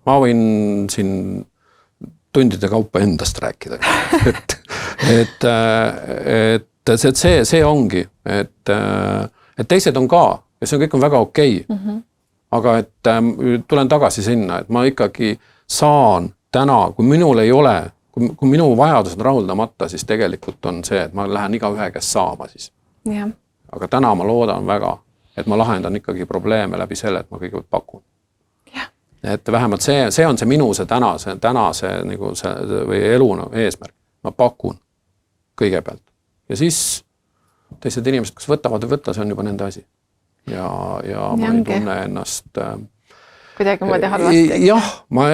Ma võin siin tundide kaupa endast rääkida. et see ongi, et teised on ka ja see kõik on väga okei. Aga et tulen tagasi sinna, et ma ikkagi saan täna, kui minul ei ole, kui minu vajadused on rahuldamata, siis tegelikult on see, et ma lähen igaühe käest saama siis. Ja. Aga täna ma loodan väga, et ma lahendan ikkagi probleeme läbi selle, et ma kõigepealt pakun. Et vähemalt see on see minu tänase nagu see, või elu eesmärk. Ma pakun kõigepealt. Ja siis teised inimesed, kes võtavad või võtta, see on juba nende asi. Ja ma ei tunne ennast kuidagi moodi halvasti. Jah, ma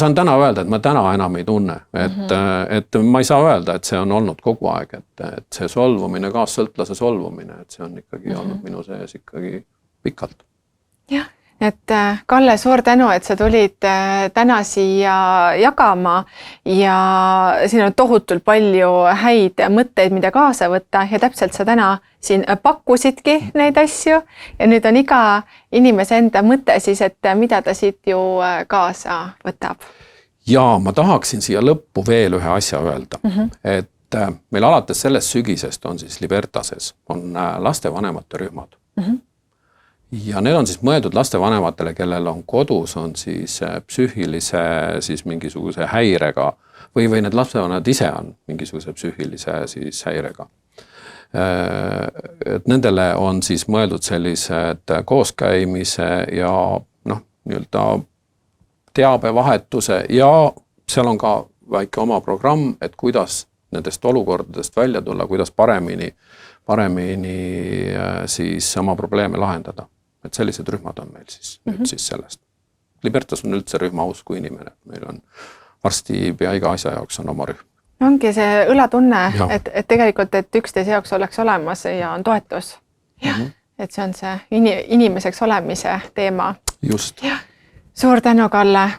saan täna öelda, et ma täna enam ei tunne. Et ma ei saa öelda, et see on olnud kogu aeg. Et see solvumine, kaassõltlase solvumine, et see on ikkagi olnud minu sees ikkagi pikalt. Jah. Et Kalle, suur tänu, et sa tulid täna siia jagama ja siin on tohutult palju häid mõtteid, mida kaasa võtta ja täpselt sa täna siin pakkusidki neid asju ja nüüd on iga inimese enda mõte siis, et mida ta siit ju kaasa võtab. Ja ma tahaksin siia lõppu veel ühe asja öelda, et meil alates sellest sügisest on siis Libertases on lastevanemate rühmad. Ja need on siis mõeldud lastevanematele, kellel on kodus on siis psüühilise siis mingisuguse häirega või need lastevanemad ise on mingisuguse psüühilise siis häirega. Et nendele on siis mõeldud sellised kooskäimise ja nii-öelda teabevahetuse ja seal on ka väike oma programm, et kuidas nendest olukordadest välja tulla, kuidas paremini siis oma probleeme lahendada. Et sellised rühmad on meil siis, nüüd siis sellest. Libertas on üldse rühmausku inimene. Meil on varsti pea iga asja jaoks on oma rühm. Ongi see õlatunne, et tegelikult, et üksteise jaoks oleks olemas ja on toetus. Et see on see inimeseks olemise teema. Just. Suur tänu, Kalle.